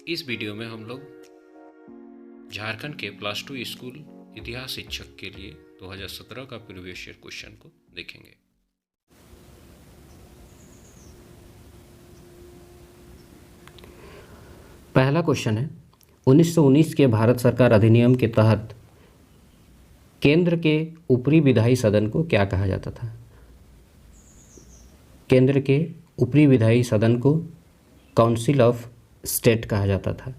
इस वीडियो में हम लोग झारखंड के प्लस 2 स्कूल इतिहास शिक्षक के लिए 2017 का प्रीवियस ईयर क्वेश्चन को देखेंगे। पहला क्वेश्चन है 1919 के भारत सरकार अधिनियम के तहत केंद्र के ऊपरी विधायी सदन को क्या कहा जाता था? केंद्र के ऊपरी विधायी सदन को काउंसिल ऑफ स्टेट कहा जाता था।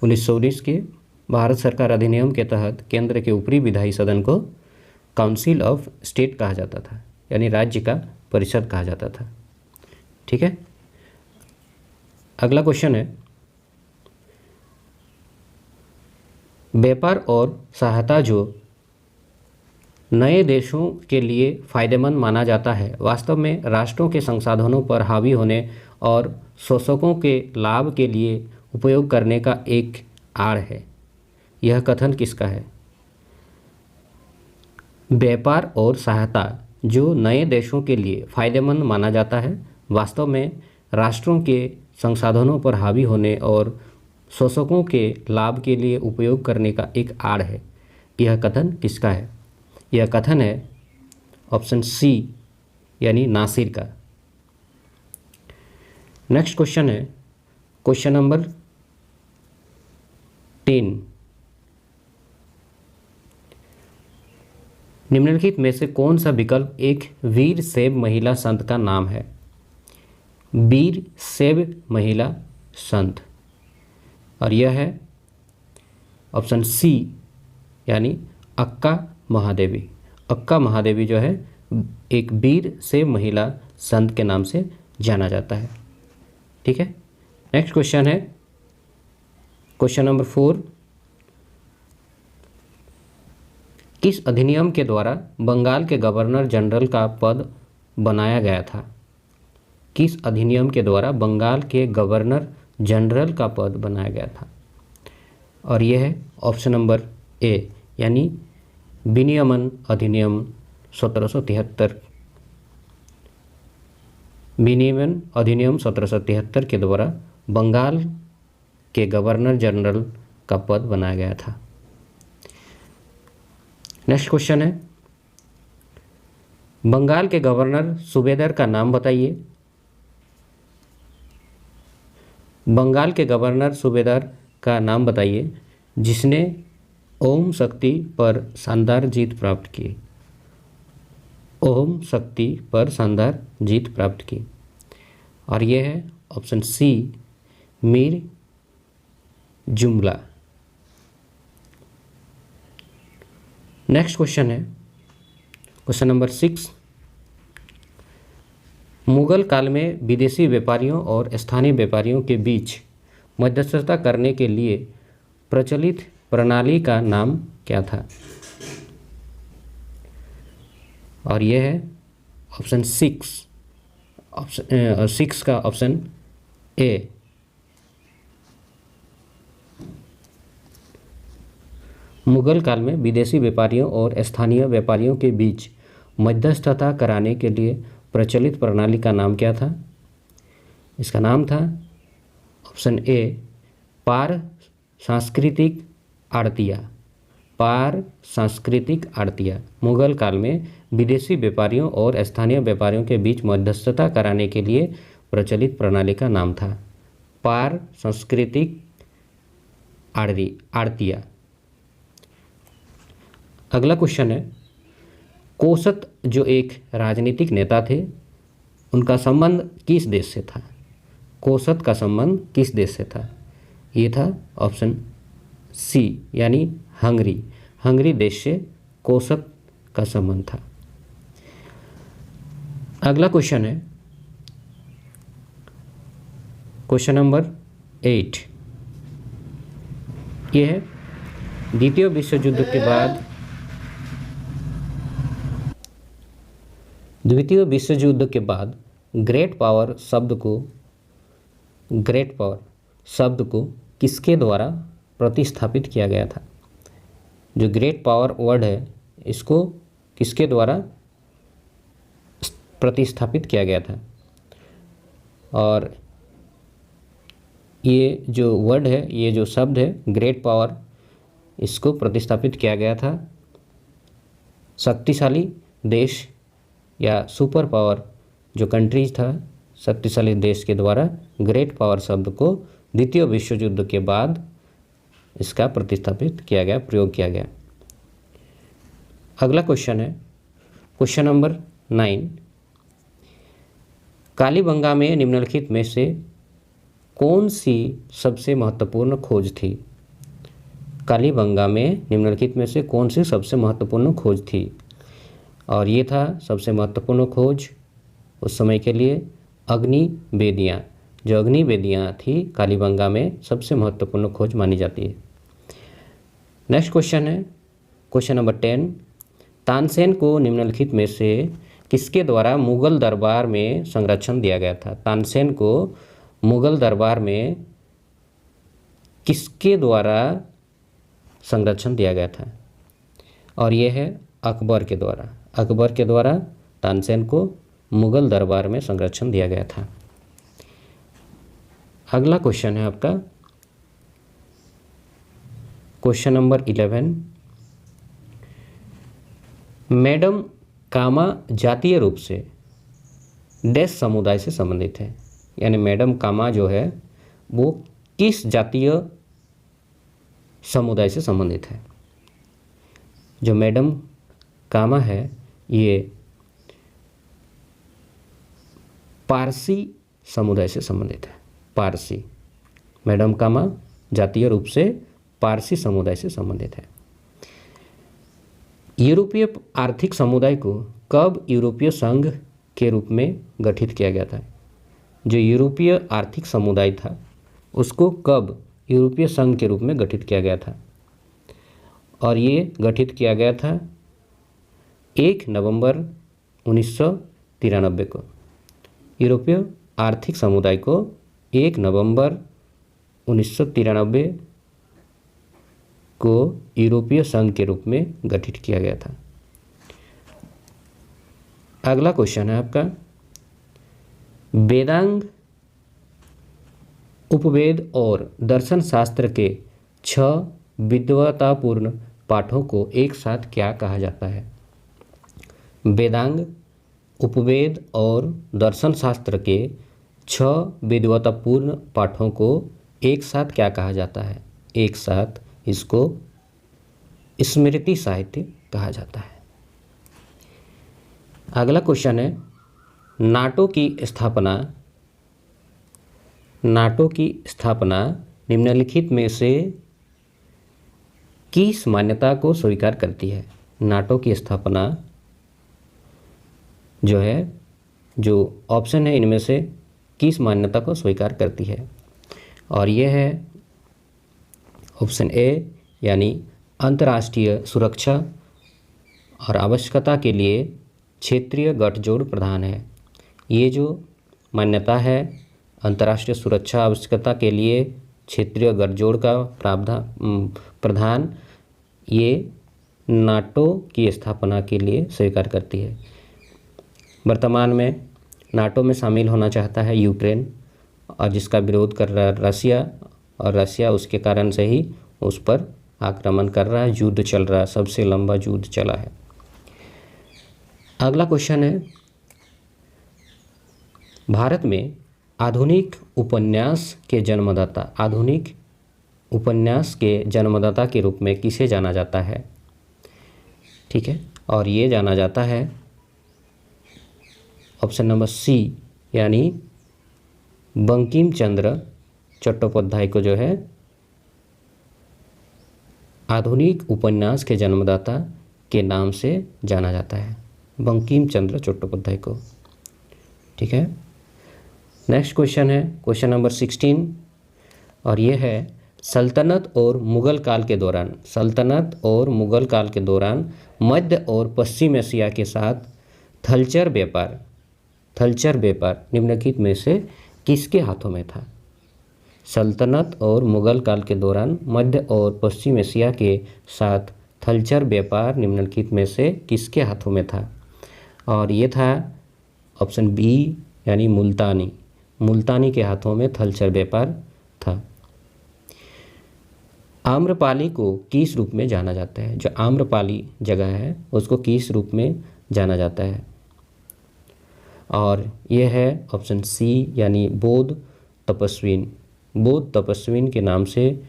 1919 के भारत सरकार अधिनियम के तहत केंद्र के ऊपरी विधायी सदन को काउंसिल ऑफ स्टेट कहा जाता था, यानी राज्य का परिषद कहा जाता था। ठीक है, अगला क्वेश्चन है व्यापार और सहायता जो नए देशों के लिए फ़ायदेमंद माना जाता है, वास्तव में राष्ट्रों के संसाधनों पर हावी होने और शोषकों के लाभ के लिए उपयोग करने का एक आड़ है। यह कथन किसका है? व्यापार और सहायता जो नए देशों के लिए फ़ायदेमंद माना जाता है, वास्तव में राष्ट्रों के संसाधनों पर हावी होने और शोषकों के लाभ के लिए उपयोग करने का एक आड़ है। यह कथन किसका है? यह कथन है ऑप्शन सी, यानी नासिर का। नेक्स्ट क्वेश्चन है क्वेश्चन नंबर 10। निम्नलिखित में से कौन सा विकल्प एक वीर शैव महिला संत का नाम है? वीर शैव महिला संत, और यह है ऑप्शन सी, यानी अक्का महादेवी। अक्का महादेवी जो है एक वीर शैव महिला संत के नाम से जाना जाता है। ठीक है, नेक्स्ट क्वेश्चन है क्वेश्चन नंबर 4। किस अधिनियम के द्वारा बंगाल के गवर्नर जनरल का पद बनाया गया था? किस अधिनियम के द्वारा बंगाल के गवर्नर जनरल का पद बनाया गया था? और यह है ऑप्शन नंबर ए, यानी विनियमन अधिनियम 1773। विनियमन अधिनियम 1773 के द्वारा बंगाल के गवर्नर जनरल का पद बनाया गया था। नेक्स्ट क्वेश्चन है बंगाल के गवर्नर सूबेदार का नाम बताइए। बंगाल के गवर्नर सूबेदार का नाम बताइए जिसने ओम शक्ति पर शानदार जीत प्राप्त की। ओम शक्ति पर शानदार जीत प्राप्त की, और यह है ऑप्शन सी, मीर जुमला। नेक्स्ट क्वेश्चन है क्वेश्चन नंबर 6। मुगल काल में विदेशी व्यापारियों और स्थानीय व्यापारियों के बीच मध्यस्थता करने के लिए प्रचलित प्रणाली का नाम क्या था? और यह है ऑप्शन 6 का ऑप्शन ए, मुगल काल में विदेशी व्यापारियों और स्थानीय व्यापारियों के बीच मध्यस्थता कराने के लिए प्रचलित प्रणाली का नाम क्या था? इसका नाम था ऑप्शन ए, पार सांस्कृतिक आड़तिया। पार सांस्कृतिक आड़तिया मुगल काल में विदेशी व्यापारियों और स्थानीय व्यापारियों के बीच मध्यस्थता कराने के लिए प्रचलित प्रणाली का नाम था पार सांस्कृतिक आड़तिया। अगला क्वेश्चन है कोसत जो एक राजनीतिक नेता थे, उनका संबंध किस देश से था? कोसत का संबंध किस देश से था? ये था ऑप्शन सी, यानी हंगरी। हंगरी देश से कोसत का संबंध था। अगला क्वेश्चन है क्वेश्चन नंबर 8। यह है द्वितीय विश्व युद्ध के बाद ग्रेट पावर शब्द को किसके द्वारा प्रतिस्थापित किया गया था? जो ग्रेट पावर वर्ड है, इसको किसके द्वारा प्रतिस्थापित किया गया था? और ये जो वर्ड है, ये जो शब्द है ग्रेट पावर, इसको प्रतिस्थापित किया गया था शक्तिशाली देश या सुपर पावर जो कंट्रीज था, शक्तिशाली देश के द्वारा ग्रेट पावर शब्द को द्वितीय विश्व युद्ध के बाद इसका प्रतिस्थापित किया गया, प्रयोग किया गया। अगला क्वेश्चन है क्वेश्चन नंबर 9। कालीबंगा में निम्नलिखित में से कौन सी सबसे महत्वपूर्ण खोज थी? कालीबंगा में निम्नलिखित में से कौन सी सबसे महत्वपूर्ण खोज थी? और ये था सबसे महत्वपूर्ण खोज उस समय के लिए अग्नि वेदियाँ। जो अग्नि वेदियाँ थी कालीबंगा में सबसे महत्वपूर्ण खोज मानी जाती है। नेक्स्ट क्वेश्चन है क्वेश्चन नंबर 10। तानसेन को निम्नलिखित में से किसके द्वारा मुगल दरबार में संरक्षण दिया गया था? तानसेन को मुगल दरबार में किसके द्वारा संरक्षण दिया गया था? और यह है अकबर के द्वारा। अकबर के द्वारा तानसेन को मुगल दरबार में संरक्षण दिया गया था। अगला क्वेश्चन है आपका क्वेश्चन नंबर 11। मैडम कामा जातीय रूप से डैश समुदाय से संबंधित है, यानी मैडम कामा जो है वो किस जातीय समुदाय से संबंधित है? जो मैडम कामा है ये पारसी समुदाय से संबंधित है। पारसी, मैडम कामा जातीय रूप से पारसी समुदाय से संबंधित है। यूरोपीय आर्थिक समुदाय को कब यूरोपीय संघ के रूप में गठित किया गया था? जो यूरोपीय आर्थिक समुदाय था उसको कब यूरोपीय संघ के रूप में गठित किया गया था? और ये गठित किया गया था 1 नवंबर 1993 को। यूरोपीय आर्थिक समुदाय को 1 नवंबर 1993 को यूरोपीय संघ के रूप में गठित किया गया था। अगला क्वेश्चन है आपका वेदांग उपवेद और दर्शन शास्त्र के 6 विद्वतापूर्ण पाठों को एक साथ क्या कहा जाता है? वेदांग उपवेद और दर्शन शास्त्र के 6 विद्वतापूर्ण पाठों को एक साथ क्या कहा जाता है? एक साथ इसको स्मृति साहित्य कहा जाता है। अगला क्वेश्चन है नाटो की स्थापना निम्नलिखित में से किस मान्यता को स्वीकार करती है? नाटो की स्थापना जो है, जो ऑप्शन है इनमें से किस मान्यता को स्वीकार करती है? और यह है ऑप्शन ए, यानी अंतर्राष्ट्रीय सुरक्षा और आवश्यकता के लिए क्षेत्रीय गठजोड़ प्रधान है। ये जो मान्यता है अंतर्राष्ट्रीय सुरक्षा आवश्यकता के लिए क्षेत्रीय गठजोड़ का प्रधान, ये नाटो की स्थापना के लिए स्वीकार करती है। वर्तमान में नाटो में शामिल होना चाहता है यूक्रेन, और जिसका विरोध कर रहा है रसिया, और रसिया उसके कारण से ही उस पर आक्रमण कर रहा है, युद्ध चल रहा है, सबसे लंबा युद्ध चला है। अगला क्वेश्चन है भारत में आधुनिक उपन्यास के जन्मदाता के रूप में किसे जाना जाता है? ठीक है, और ये जाना जाता है ऑप्शन नंबर सी, यानी बंकिम चंद्र चट्टोपाध्याय को जो है आधुनिक उपन्यास के जन्मदाता के नाम से जाना जाता है, बंकिम चंद्र चट्टोपाध्याय को। ठीक है, नेक्स्ट क्वेश्चन है क्वेश्चन नंबर 16, और ये है सल्तनत और मुग़ल काल के दौरान मध्य और पश्चिम एशिया के साथ थलचर व्यापार निम्नलिखित में से किसके हाथों में था? सल्तनत और मुग़ल काल के दौरान मध्य और पश्चिम एशिया के साथ थलचर व्यापार निम्नलिखित में से किसके हाथों में था? और ये था ऑप्शन बी, यानी मुल्तानी के हाथों में थलचर व्यापार था। आम्रपाली को किस रूप में जाना जाता है? जो आम्रपाली जगह है उसको किस रूप में जाना जाता है? और यह है ऑप्शन सी यानी बौद्ध तपस्विन। बौद्ध तपस्विन के नाम से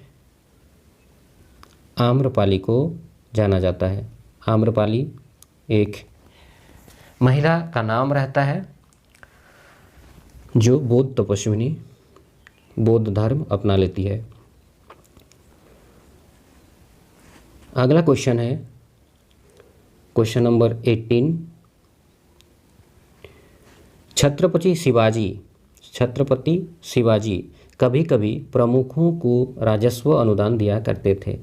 आम्रपाली को जाना जाता है। आम्रपाली एक महिला का नाम रहता है जो बौद्ध तपस्विनी बौद्ध धर्म अपना लेती है। अगला क्वेश्चन है क्वेश्चन नंबर 18। छत्रपति शिवाजी कभी कभी प्रमुखों को राजस्व अनुदान दिया करते थे।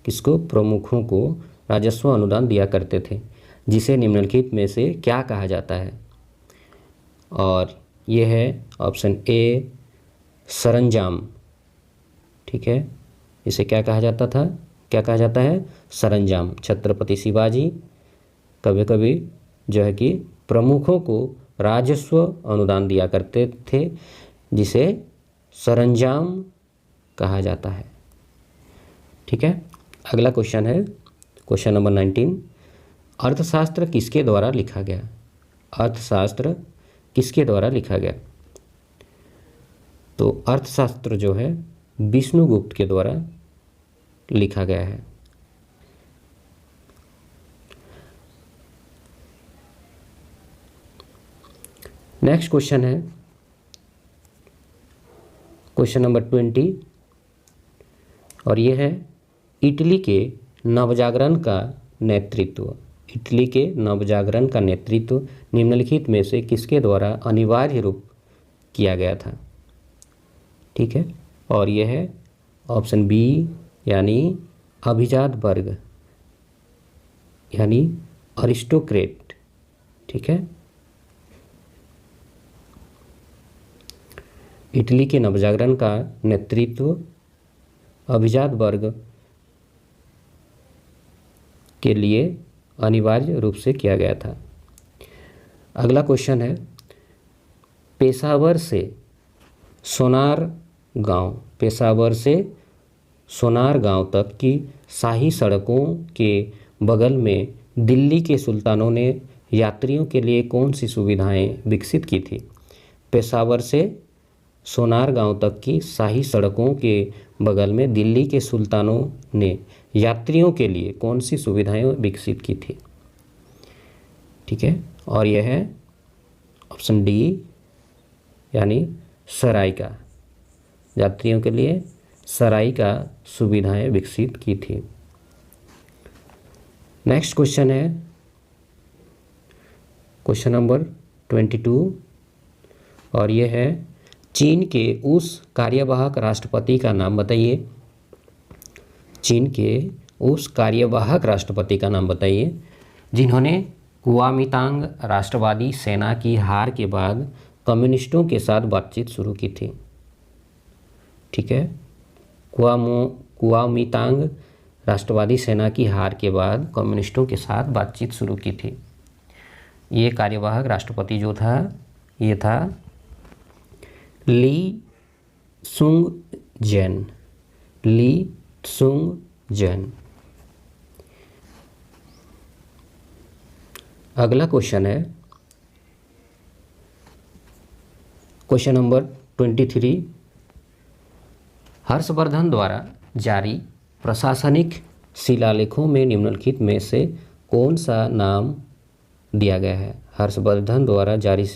किसको? प्रमुखों को राजस्व अनुदान दिया करते थे, जिसे निम्नलिखित में से क्या कहा जाता है? और यह है ऑप्शन ए सरंजाम। ठीक है, इसे क्या कहा जाता था? क्या कहा जाता है? सरंजाम। छत्रपति शिवाजी कभी कभी जो है कि प्रमुखों को राजस्व अनुदान दिया करते थे, जिसे सरंजाम कहा जाता है। ठीक है, अगला क्वेश्चन है क्वेश्चन नंबर 19। अर्थशास्त्र किसके द्वारा लिखा गया? अर्थशास्त्र किसके द्वारा लिखा गया? तो अर्थशास्त्र जो है विष्णुगुप्त के द्वारा लिखा गया है। नेक्स्ट क्वेश्चन है क्वेश्चन नंबर 20 और ये है इटली के नवजागरण का नेतृत्व। इटली के नवजागरण का नेतृत्व निम्नलिखित में से किसके द्वारा अनिवार्य रूप किया गया था? ठीक है, और यह है ऑप्शन बी यानी अभिजात वर्ग यानी अरिस्टोक्रेट। ठीक है, इटली के नवजागरण का नेतृत्व अभिजात वर्ग के लिए अनिवार्य रूप से किया गया था। अगला क्वेश्चन है पेशावर से सोनार गांव तक की शाही सड़कों के बगल में दिल्ली के सुल्तानों ने यात्रियों के लिए कौन सी सुविधाएं विकसित की थी? पेशावर से सोनार गांव तक की शाही सड़कों के बगल में दिल्ली के सुल्तानों ने यात्रियों के लिए कौन सी सुविधाएं विकसित की थी? ठीक है, और यह है ऑप्शन डी यानी सराय का, यात्रियों के लिए सराय का सुविधाएं विकसित की थी। नेक्स्ट क्वेश्चन है क्वेश्चन नंबर 22 और यह है चीन के उस कार्यवाहक राष्ट्रपति का नाम बताइए। चीन के उस कार्यवाहक राष्ट्रपति का नाम बताइए जिन्होंने कुओमिंतांग राष्ट्रवादी सेना की हार के बाद कम्युनिस्टों के साथ बातचीत शुरू की थी। ठीक है, कुओमिंतांग राष्ट्रवादी सेना की हार के बाद कम्युनिस्टों के साथ बातचीत शुरू की थी। ये कार्यवाहक राष्ट्रपति जो था ये था ली त्सुंग-जेन। अगला क्वेश्चन है क्वेश्चन नंबर 23। हर्षवर्धन द्वारा जारी प्रशासनिक शिलालेखों में निम्नलिखित में से कौन सा नाम दिया गया है? हर्षवर्धन द्वारा जारी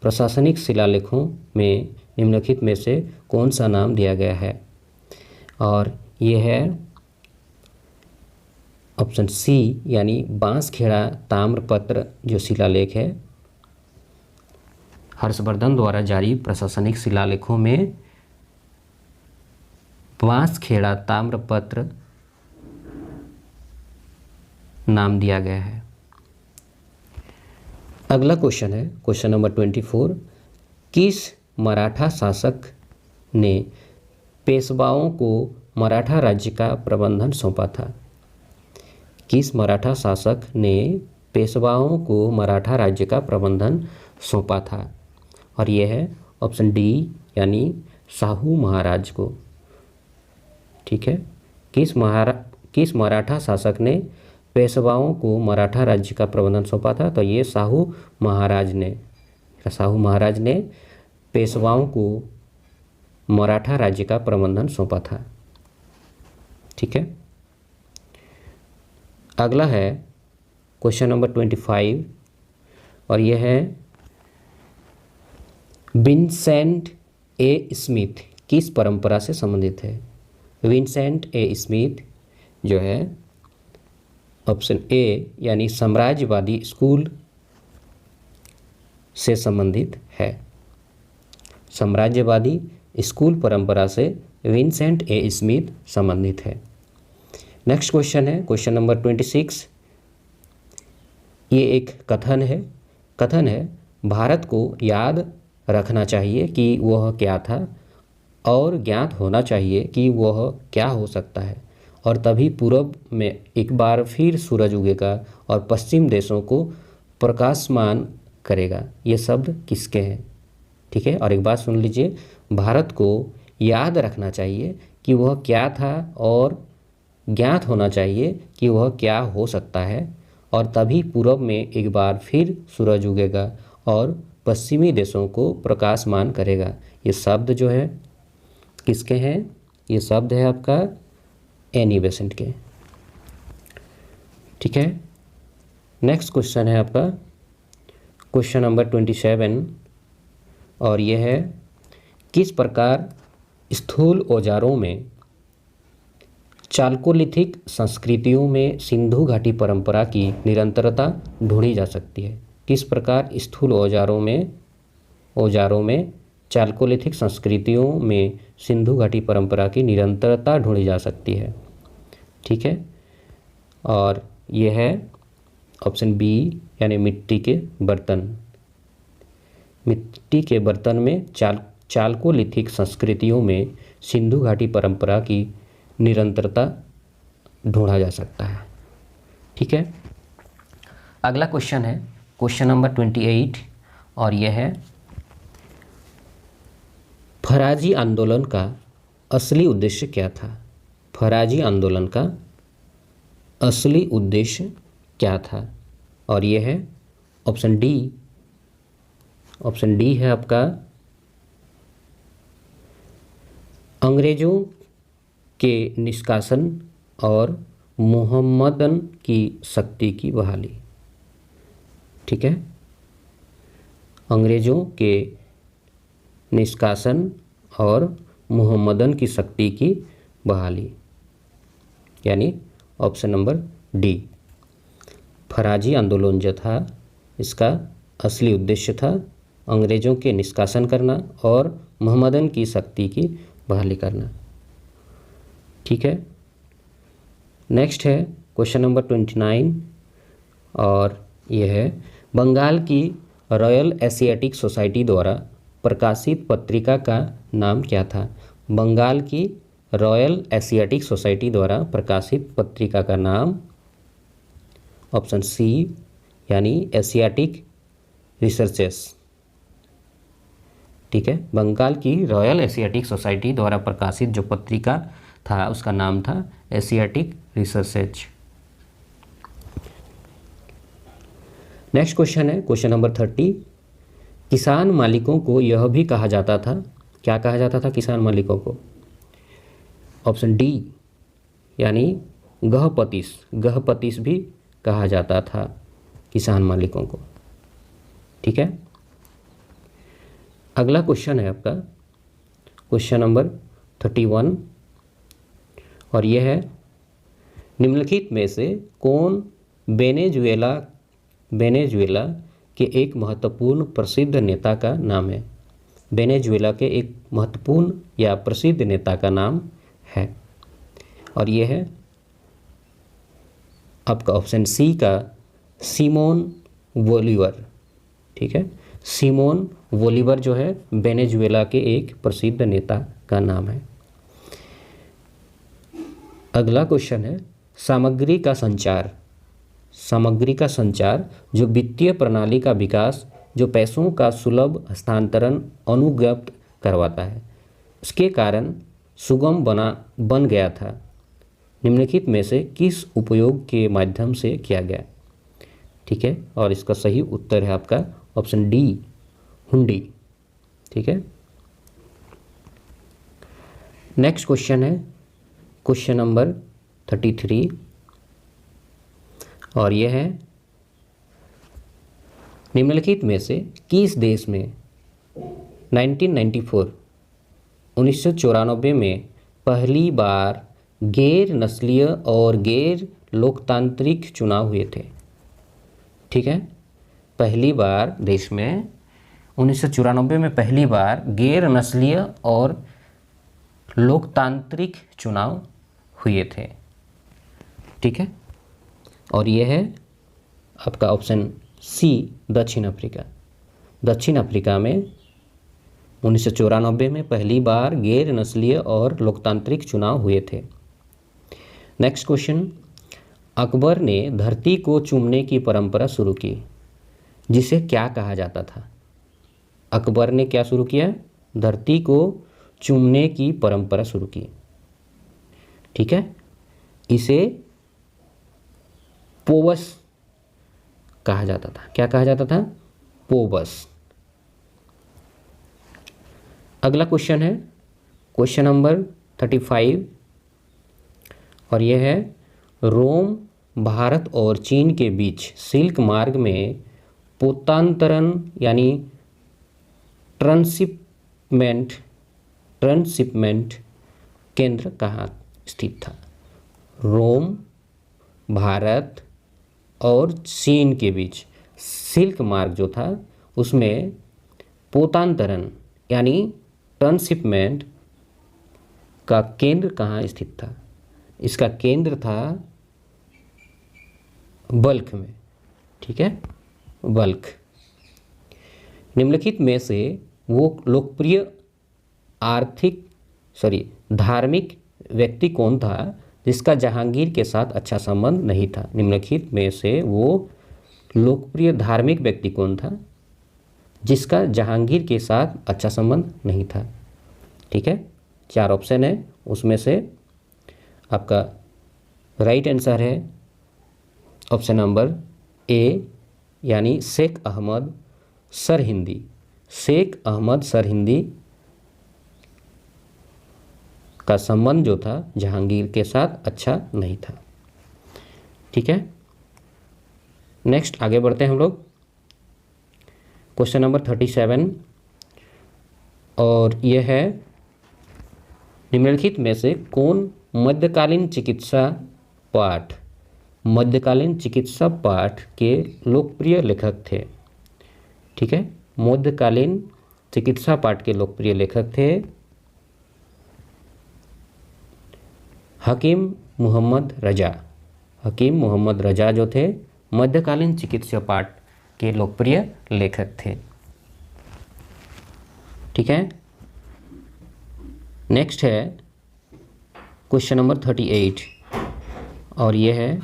प्रशासनिक शिलालेखों में निम्नलिखित में से कौन सा नाम दिया गया है? और ये है ऑप्शन सी यानी बांसखेड़ा ताम्रपत्र जो शिलालेख है। हर्षवर्धन द्वारा जारी प्रशासनिक शिलालेखों में बांसखेड़ा ताम्रपत्र नाम दिया गया है। अगला क्वेश्चन है क्वेश्चन नंबर 24। किस मराठा शासक ने पेशवाओं को मराठा राज्य का प्रबंधन सौंपा था? किस मराठा शासक ने पेशवाओं को मराठा राज्य का प्रबंधन सौंपा था? और यह है ऑप्शन डी यानी साहू महाराज को। ठीक है, किस मराठा शासक ने पेशवाओं को मराठा राज्य का प्रबंधन सौंपा था? तो ये साहू महाराज ने पेशवाओं को मराठा राज्य का प्रबंधन सौंपा था। ठीक है, अगला है क्वेश्चन नंबर 25 और यह है विंसेंट ए स्मिथ किस परंपरा से संबंधित है? विंसेंट ए स्मिथ जो है ऑप्शन ए यानी साम्राज्यवादी स्कूल से संबंधित है। साम्राज्यवादी स्कूल परंपरा से विंसेंट ए स्मिथ संबंधित है। नेक्स्ट क्वेश्चन है क्वेश्चन नंबर 26। ये एक कथन है भारत को याद रखना चाहिए कि वह क्या था और ज्ञात होना चाहिए कि वह क्या हो सकता है, और तभी पूरब में एक बार फिर सूरज उगेगा और पश्चिम देशों को प्रकाशमान करेगा। ये शब्द किसके हैं? ठीक है, और एक बात सुन लीजिए, भारत को याद रखना चाहिए कि वह क्या था और ज्ञात होना चाहिए कि वह क्या हो सकता है, और तभी पूरब में एक बार फिर सूरज उगेगा और पश्चिमी देशों को प्रकाशमान करेगा। ये शब्द जो है किसके हैं? ये शब्द है आपका एनी बेसेंट के। ठीक है, नेक्स्ट क्वेश्चन है आपका क्वेश्चन नंबर 27 और यह है किस प्रकार स्थूल औजारों में चाल्कोलिथिक संस्कृतियों में सिंधु घाटी परंपरा की निरंतरता ढूंढी जा सकती है? किस प्रकार स्थूल औजारों में चाल्कोलिथिक संस्कृतियों में सिंधु घाटी परंपरा की निरंतरता ढूंढी जा सकती है? ठीक है, और यह है ऑप्शन बी यानी मिट्टी के बर्तन। मिट्टी के बर्तन में चाल्कोलिथिक संस्कृतियों में सिंधु घाटी परंपरा की निरंतरता ढूंढा जा सकता है। ठीक है, अगला क्वेश्चन है क्वेश्चन नंबर 28 और यह है फराजी आंदोलन का असली उद्देश्य क्या था? फराजी आंदोलन का असली उद्देश्य क्या था? और यह है ऑप्शन डी है आपका अंग्रेजों के निष्कासन और मुहम्मदन की शक्ति की बहाली। ठीक है, अंग्रेजों के निष्कासन और मुहम्मदन की शक्ति की बहाली, यानी ऑप्शन नंबर डी। फराजी आंदोलन जो था इसका असली उद्देश्य था अंग्रेजों के निष्कासन करना और मुहम्मदन की शक्ति की बहाली करना। ठीक है, नेक्स्ट है क्वेश्चन नंबर 29 और यह है बंगाल की रॉयल एशियाटिक सोसाइटी द्वारा प्रकाशित पत्रिका का नाम क्या था? बंगाल की रॉयल एशियाटिक सोसाइटी द्वारा प्रकाशित पत्रिका का नाम ऑप्शन सी यानी एशियाटिक रिसर्चेस। ठीक है, बंगाल की रॉयल एशियाटिक सोसाइटी द्वारा प्रकाशित जो पत्रिका था उसका नाम था एशियाटिक रिसर्चेज। नेक्स्ट क्वेश्चन है क्वेश्चन नंबर 30। किसान मालिकों को यह भी कहा जाता था, क्या कहा जाता था किसान मालिकों को? ऑप्शन डी यानी गहपतिस भी कहा जाता था किसान मालिकों को। ठीक है, अगला क्वेश्चन है आपका क्वेश्चन नंबर 31 और यह है निम्नलिखित में से कौन वेनेजुएला के एक महत्वपूर्ण प्रसिद्ध नेता का नाम है? वेनेजुएला के एक महत्वपूर्ण या प्रसिद्ध नेता का नाम है, और यह है आपका ऑप्शन सी का सिमोन बोलीवर। ठीक है, सिमोन बोलीवर जो है वेनेजुएला के एक प्रसिद्ध नेता का नाम है। अगला क्वेश्चन है सामग्री का संचार जो वित्तीय प्रणाली का विकास जो पैसों का सुलभ हस्तांतरण अनुज्ञप्त करवाता है। इसके कारण सुगम बन गया था, निम्नलिखित में से किस उपयोग के माध्यम से किया गया? ठीक है, और इसका सही उत्तर है आपका ऑप्शन डी, हुंडी। ठीक है, नेक्स्ट क्वेश्चन है क्वेश्चन नंबर 33 और यह है निम्नलिखित में से किस देश में 1994 में पहली बार गैर नस्लीय और गैर लोकतांत्रिक चुनाव हुए थे? ठीक है, पहली बार देश में 1994 में पहली बार गैर नस्लीय और लोकतांत्रिक चुनाव हुए थे। ठीक है, और यह है आपका ऑप्शन सी, दक्षिण अफ्रीका। दक्षिण अफ्रीका में 1994 में पहली बार गैर नस्लीय और लोकतांत्रिक चुनाव हुए थे। नेक्स्ट क्वेश्चन, अकबर ने धरती को चूमने की परंपरा शुरू की, जिसे क्या कहा जाता था? अकबर ने क्या शुरू किया? धरती को चूमने की परंपरा शुरू की। ठीक है, इसे पोवस कहा जाता था। क्या कहा जाता था? पोवस। अगला क्वेश्चन है क्वेश्चन नंबर 35 और यह है रोम, भारत और चीन के बीच सिल्क मार्ग में पोतांतरण यानी ट्रांसशिपमेंट केंद्र कहाँ स्थित था? रोम, भारत और चीन के बीच सिल्क मार्ग जो था उसमें पोतांतरण यानी ट्रांसशिपमेंट का केंद्र कहाँ स्थित था? इसका केंद्र था बल्ख में। ठीक है, बल्ख। निम्नलिखित में से वो लोकप्रिय धार्मिक व्यक्ति कौन था जिसका जहांगीर के साथ अच्छा संबंध नहीं था? निम्नलिखित में से वो लोकप्रिय धार्मिक व्यक्ति कौन था जिसका जहांगीर के साथ अच्छा संबंध नहीं था? ठीक है, 4 ऑप्शन है, उसमें से आपका राइट आंसर है ऑप्शन नंबर ए यानी शेख अहमद सरहिंदी। शेख अहमद सरहिंदी का संबंध जो था जहांगीर के साथ अच्छा नहीं था। ठीक है, नेक्स्ट आगे बढ़ते हैं हम लोग क्वेश्चन नंबर 37 और यह है निम्नलिखित में से कौन मध्यकालीन चिकित्सा पाठ के लोकप्रिय लेखक थे? ठीक है, मध्यकालीन चिकित्सा पाठ के लोकप्रिय लेखक थे हकीम मोहम्मद रजा जो थे मध्यकालीन चिकित्सा पाठ के लोकप्रिय लेखक थे। ठीक है, नेक्स्ट है क्वेश्चन नंबर 38 और यह है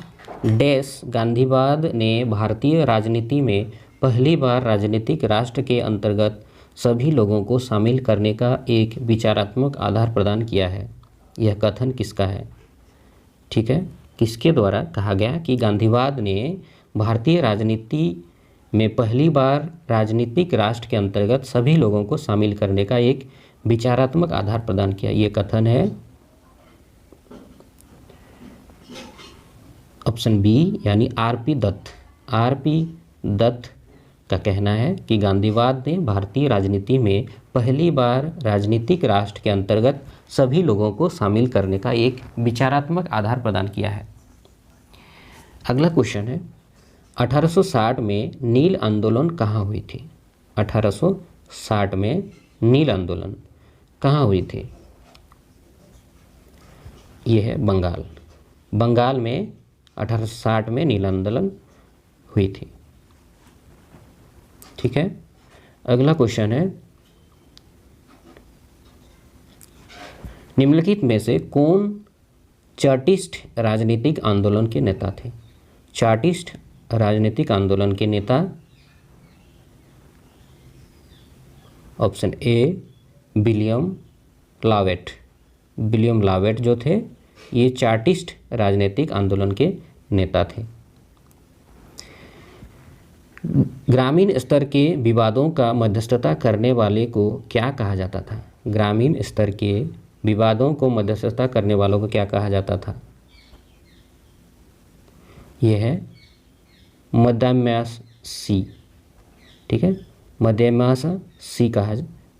डैश गांधीवाद ने भारतीय राजनीति में पहली बार राजनीतिक राष्ट्र के अंतर्गत सभी लोगों को शामिल करने का एक विचारात्मक आधार प्रदान किया है। यह कथन किसका है? ठीक है, किसके द्वारा कहा गया कि गांधीवाद ने भारतीय राजनीति में पहली बार राजनीतिक राष्ट्र के अंतर्गत सभी लोगों को शामिल करने का एक विचारात्मक आधार प्रदान किया? ये कथन है ऑप्शन बी यानी आरपी दत्त का कहना है कि गांधीवाद ने भारतीय राजनीति में पहली बार राजनीतिक राष्ट्र के अंतर्गत सभी लोगों को शामिल करने का एक विचारात्मक आधार प्रदान किया है। अगला क्वेश्चन है 1860 में नील आंदोलन कहाँ हुई थी? 1860 में नील आंदोलन कहाँ हुई थी? यह है बंगाल में 1860 में नील आंदोलन हुई थी। ठीक है, अगला क्वेश्चन है निम्नलिखित में से कौन चार्टिस्ट राजनीतिक आंदोलन के नेता थे? चार्टिस्ट राजनीतिक आंदोलन के नेता ऑप्शन ए विलियम लावेट, विलियम लावेट जो थे ये चार्टिस्ट राजनीतिक आंदोलन के नेता थे। ग्रामीण स्तर के विवादों का मध्यस्थता करने वाले को क्या कहा जाता था? ग्रामीण स्तर के विवादों को मध्यस्थता करने वालों को क्या कहा जाता था? यह है मध्यमासी, ठीक है, मध्यमासी कहा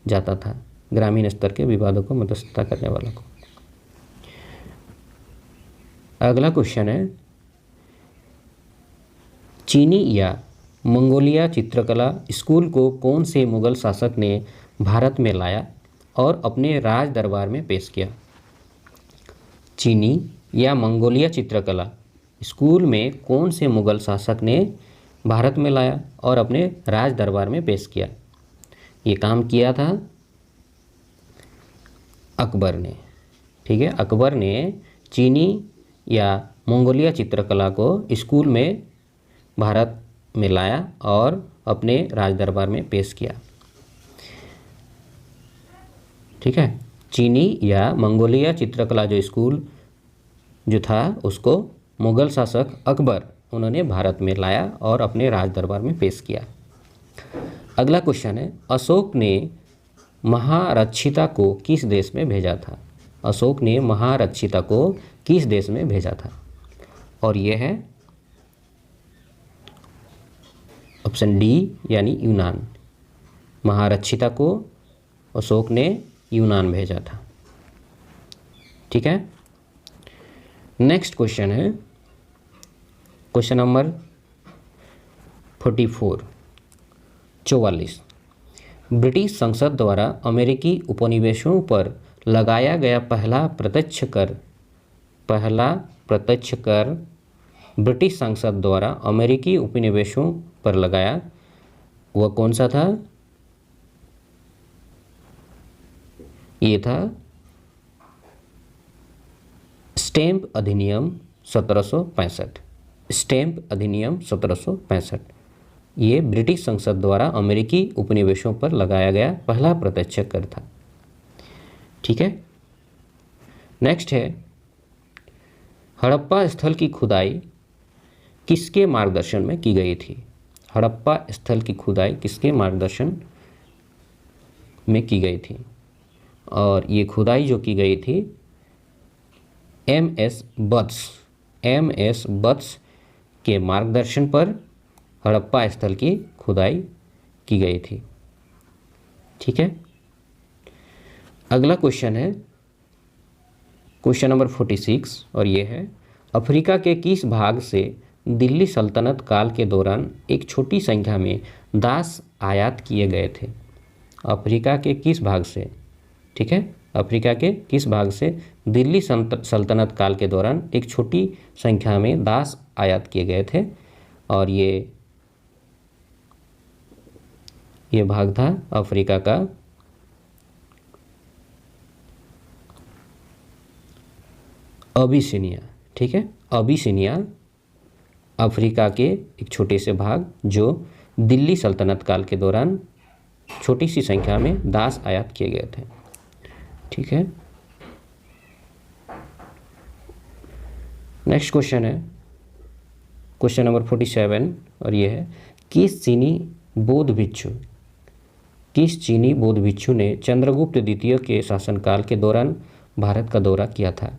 जाता था ग्रामीण स्तर के विवादों को मध्यस्थता करने वालों को। अगला क्वेश्चन है, चीनी या मंगोलिया चित्रकला स्कूल को कौन से मुगल शासक ने भारत में लाया और अपने राज दरबार में पेश किया? चीनी या मंगोलिया चित्रकला स्कूल में कौन से मुगल शासक ने भारत में लाया और अपने राज दरबार में पेश किया? ये काम किया था अकबर ने, ठीक है। अकबर ने चीनी या मंगोलिया चित्रकला को स्कूल में भारत में लाया और अपने राज दरबार में पेश किया, ठीक है। चीनी या मंगोलिया चित्रकला जो स्कूल जो था उसको मुगल शासक अकबर उन्होंने भारत में लाया और अपने राज दरबार में पेश किया। अगला क्वेश्चन है, अशोक ने महारक्षिता को किस देश में भेजा था? अशोक ने महारक्षिता को किस देश में भेजा था? और यह है ऑप्शन डी यानी यूनान। महारक्षिता को अशोक ने यूनान भेजा था, ठीक है। नेक्स्ट क्वेश्चन है क्वेश्चन नंबर 44। ब्रिटिश संसद द्वारा अमेरिकी उपनिवेशों पर लगाया गया पहला प्रत्यक्ष कर ब्रिटिश संसद द्वारा अमेरिकी उपनिवेशों पर लगाया वह कौन सा था? ये था स्टैंप अधिनियम 1765। स्टैंप अधिनियम 1765 ये ब्रिटिश संसद द्वारा अमेरिकी उपनिवेशों पर लगाया गया पहला प्रत्यक्ष कर था, ठीक है। नेक्स्ट है, हड़प्पा स्थल की खुदाई किसके मार्गदर्शन में की गई थी? हड़प्पा स्थल की खुदाई किसके मार्गदर्शन में की गई थी? और ये खुदाई जो की गई थी एम.एस. बत्स के मार्गदर्शन पर हड़प्पा स्थल की खुदाई की गई थी, ठीक है। अगला क्वेश्चन है क्वेश्चन नंबर 46 और ये है, अफ्रीका के किस भाग से दिल्ली सल्तनत काल के दौरान एक छोटी संख्या में दास आयात किए गए थे? अफ्रीका के किस भाग से, ठीक है, अफ्रीका के किस भाग से दिल्ली सल्तनत काल के दौरान एक छोटी संख्या में दास आयात किए गए थे? और ये भाग था अफ्रीका का अबिसिनिया, ठीक है। अबिसिनिया अफ्रीका के एक छोटे से भाग जो दिल्ली सल्तनत काल के दौरान छोटी सी संख्या में दास आयात किए गए थे, ठीक है। नेक्स्ट क्वेश्चन है क्वेश्चन नंबर 47 और ये है, किस चीनी बौद्ध भिक्षु ने चंद्रगुप्त द्वितीय के शासनकाल के दौरान भारत का दौरा किया था?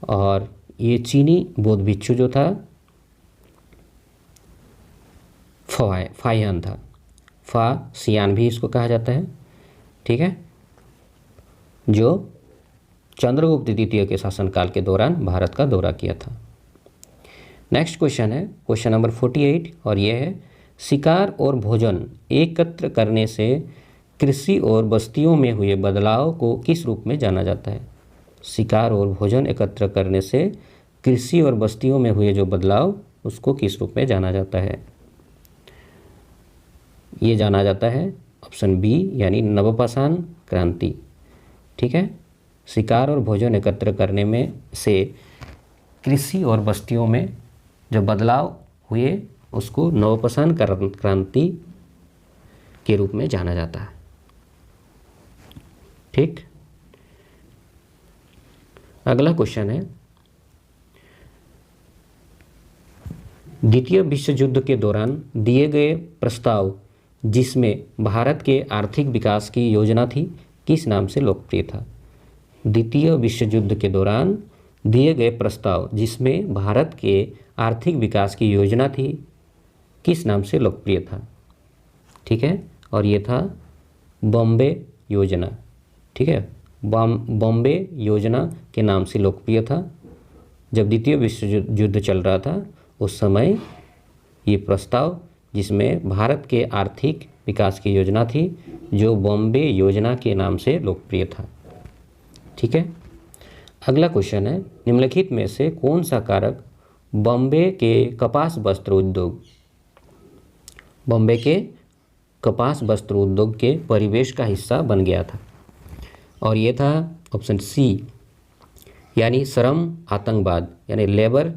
और ये चीनी बौद्ध भिक्षु जो था फाहियान था, फासियान भी इसको कहा जाता है, ठीक है, जो चंद्रगुप्त द्वितीय के शासनकाल के दौरान भारत का दौरा किया था। नेक्स्ट क्वेश्चन है क्वेश्चन नंबर 48 और यह है, शिकार और भोजन एकत्र करने से कृषि और बस्तियों में हुए बदलाव को किस रूप में जाना जाता है? शिकार और भोजन एकत्र करने से कृषि और बस्तियों में हुए जो बदलाव उसको किस रूप में जाना जाता है? ये जाना जाता है ऑप्शन बी यानी नवपाषाण क्रांति, ठीक है। शिकार और भोजन एकत्र करने में से कृषि और बस्तियों में जो बदलाव हुए उसको नवपाषाण क्रांति के रूप में जाना जाता है, ठीक। अगला क्वेश्चन है, द्वितीय विश्व युद्ध के दौरान दिए गए प्रस्ताव जिसमें भारत के आर्थिक विकास की योजना थी, किस नाम से लोकप्रिय था? द्वितीय विश्व युद्ध के दौरान दिए गए प्रस्ताव जिसमें भारत के आर्थिक विकास की योजना थी, किस नाम से लोकप्रिय था? ठीक है, और ये था बॉम्बे योजना। ठीक है, बॉम्बे योजना के नाम से लोकप्रिय था। जब द्वितीय विश्व युद्ध चल रहा था उस समय ये प्रस्ताव जिसमें भारत के आर्थिक विकास की योजना थी, जो बॉम्बे योजना के नाम से लोकप्रिय था। ठीक है, अगला क्वेश्चन है, निम्नलिखित में से कौन सा कारक बॉम्बे के कपास वस्त्र उद्योग के परिवेश का हिस्सा बन गया था? और ये था ऑप्शन सी, यानी श्रम आतंकवाद, यानी लेबर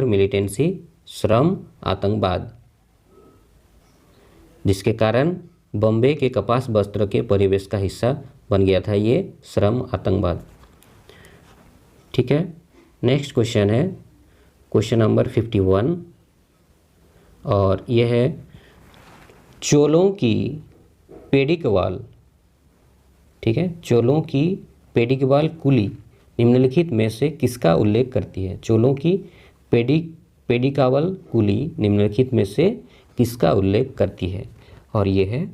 मिलिटेंसी, श्रम आतंकवाद, जिसके कारण बॉम्बे के कपास वस्त्र के परिवेश का हिस्सा बन गया था ये श्रम आतंकवाद। ठीक है, नेक्स्ट क्वेश्चन है क्वेश्चन नंबर 51, और यह है चोलों की पेडिकवाल। ठीक है, चोलों की पेडिकवाल कुली निम्नलिखित में से किसका उल्लेख करती है? चोलों की पेडिकावल कुली निम्नलिखित में से किसका उल्लेख करती है? और ये है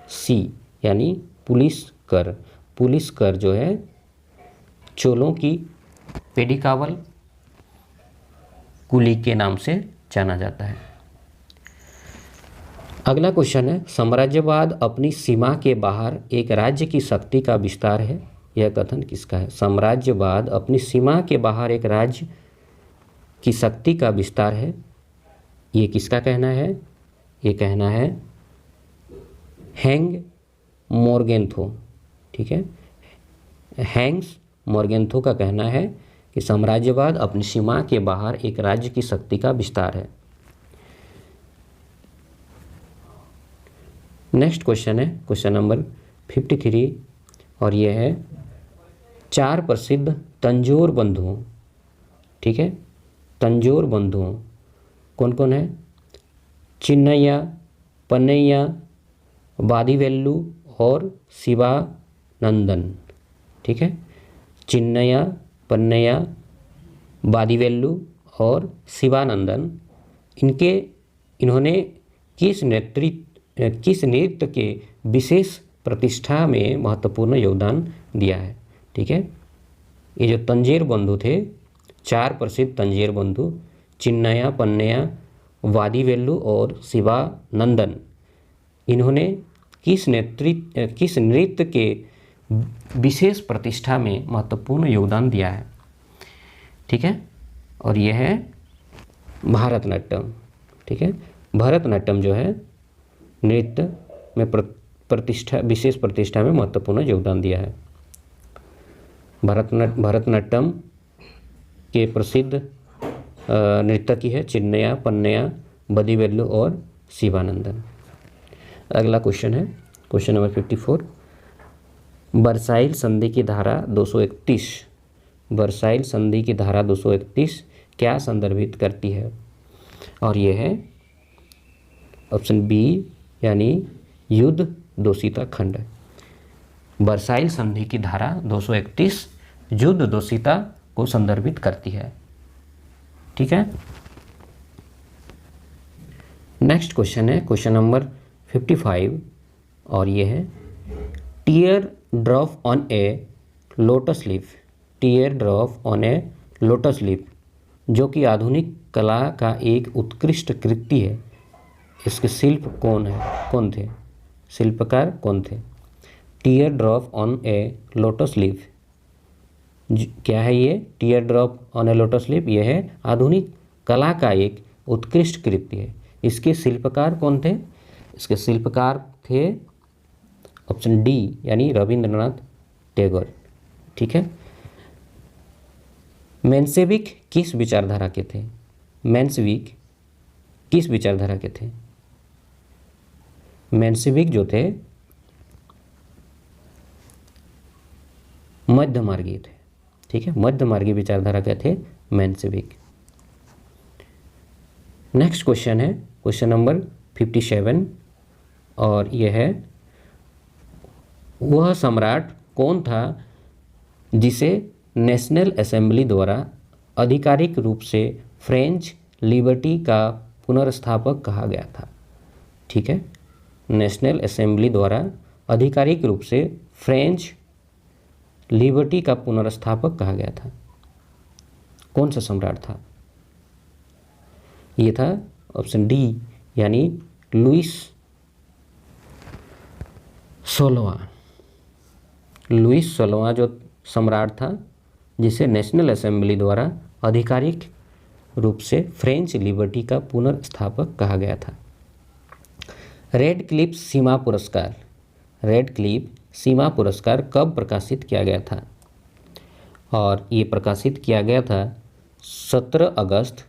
सी, यानी पुलिस कर जो है चोलों की पेडिकावल कुली के नाम से जाना जाता है। अगला क्वेश्चन है, साम्राज्यवाद अपनी सीमा के बाहर एक राज्य की शक्ति का विस्तार है, यह कथन किसका है? साम्राज्यवाद अपनी सीमा के बाहर एक राज्य की शक्ति का विस्तार है, ये किसका कहना है? ये कहना है हैंग मोर्गेंथो। ठीक है, हैंग्स मोर्गेंथो का कहना है कि साम्राज्यवाद अपनी सीमा के बाहर एक राज्य की शक्ति का विस्तार है। नेक्स्ट क्वेश्चन है क्वेश्चन नंबर 53, और यह है 4 प्रसिद्ध तंजौर बंधुओं। ठीक है, तंजौर बंधुओं कौन कौन है? चिन्नैया, पन्नैया, वादिवेल्लु और शिवानंदन। ठीक है, चिन्नैया, पन्नैया, वादिवेल्लु और शिवानंदन, इन्होंने किस नृत्य के विशेष प्रतिष्ठा में महत्वपूर्ण योगदान दिया है? ठीक है, ये जो तंजौर बंधु थे, 4 प्रसिद्ध तंजौर बंधु, चिन्नैया, पन्नैया, वादिवेल्लु और शिवानंदन, इन्होंने किस नृत्य के विशेष प्रतिष्ठा में महत्वपूर्ण योगदान दिया है? ठीक है, और यह है भारतनाट्यम। ठीक है, भरतनाट्यम जो है नृत्य में विशेष प्रतिष्ठा में महत्वपूर्ण योगदान दिया है। भरतनाट्यम के प्रसिद्ध नर्तकी है चिन्नैया, पन्नैया, वादिवेल्लु और शिवानंदन। अगला क्वेश्चन है क्वेश्चन नंबर 54, वर्साइल संधि की धारा 231, वर्साइल संधि की धारा 231 क्या संदर्भित करती है? और ये है ऑप्शन बी, यानी युद्ध दोषिता खंड। वर्साइल संधि की धारा 231 युद्ध दोषिता को संदर्भित करती है। ठीक है, नेक्स्ट क्वेश्चन है क्वेश्चन नंबर 55, और ये है tier drop on a lotus leaf, tier drop on a lotus leaf, जो कि आधुनिक कला का एक उत्कृष्ट कृति है, इसके कौन थे? शिल्पकार कौन थे? Tier drop on a lotus leaf क्या है ये? Tier drop on a lotus leaf ये है आधुनिक कला का एक उत्कृष्ट कृति है। इसके शिल्पकार कौन थे? इसके शिल्पकार थे ऑप्शन डी, यानी रविंद्रनाथ टैगोर। ठीक है, मेंशेविक किस विचारधारा के थे? मेंशेविक किस विचारधारा के थे? मेंशेविक जो थे मध्यमार्गी थे। ठीक है, मध्यमार्गी विचारधारा के थे मेंशेविक। नेक्स्ट क्वेश्चन है क्वेश्चन नंबर 57 और यह है, वह सम्राट कौन था जिसे नेशनल असेंबली द्वारा आधिकारिक रूप से फ्रेंच लिबर्टी का पुनर्स्थापक कहा गया था। ठीक है, नेशनल असेंबली द्वारा आधिकारिक रूप से फ्रेंच लिबर्टी का पुनर्स्थापक कहा गया था। कौन सा सम्राट था? ये था ऑप्शन डी यानी लुइस 16वां। लुइस 16वां जो सम्राट था जिसे नेशनल असेंबली द्वारा आधिकारिक रूप से फ्रेंच लिबर्टी का पुनर्स्थापक कहा गया था। रेड क्लिफ सीमा पुरस्कार, रेड क्लिफ सीमा पुरस्कार कब प्रकाशित किया गया था? और ये प्रकाशित किया गया था 17 अगस्त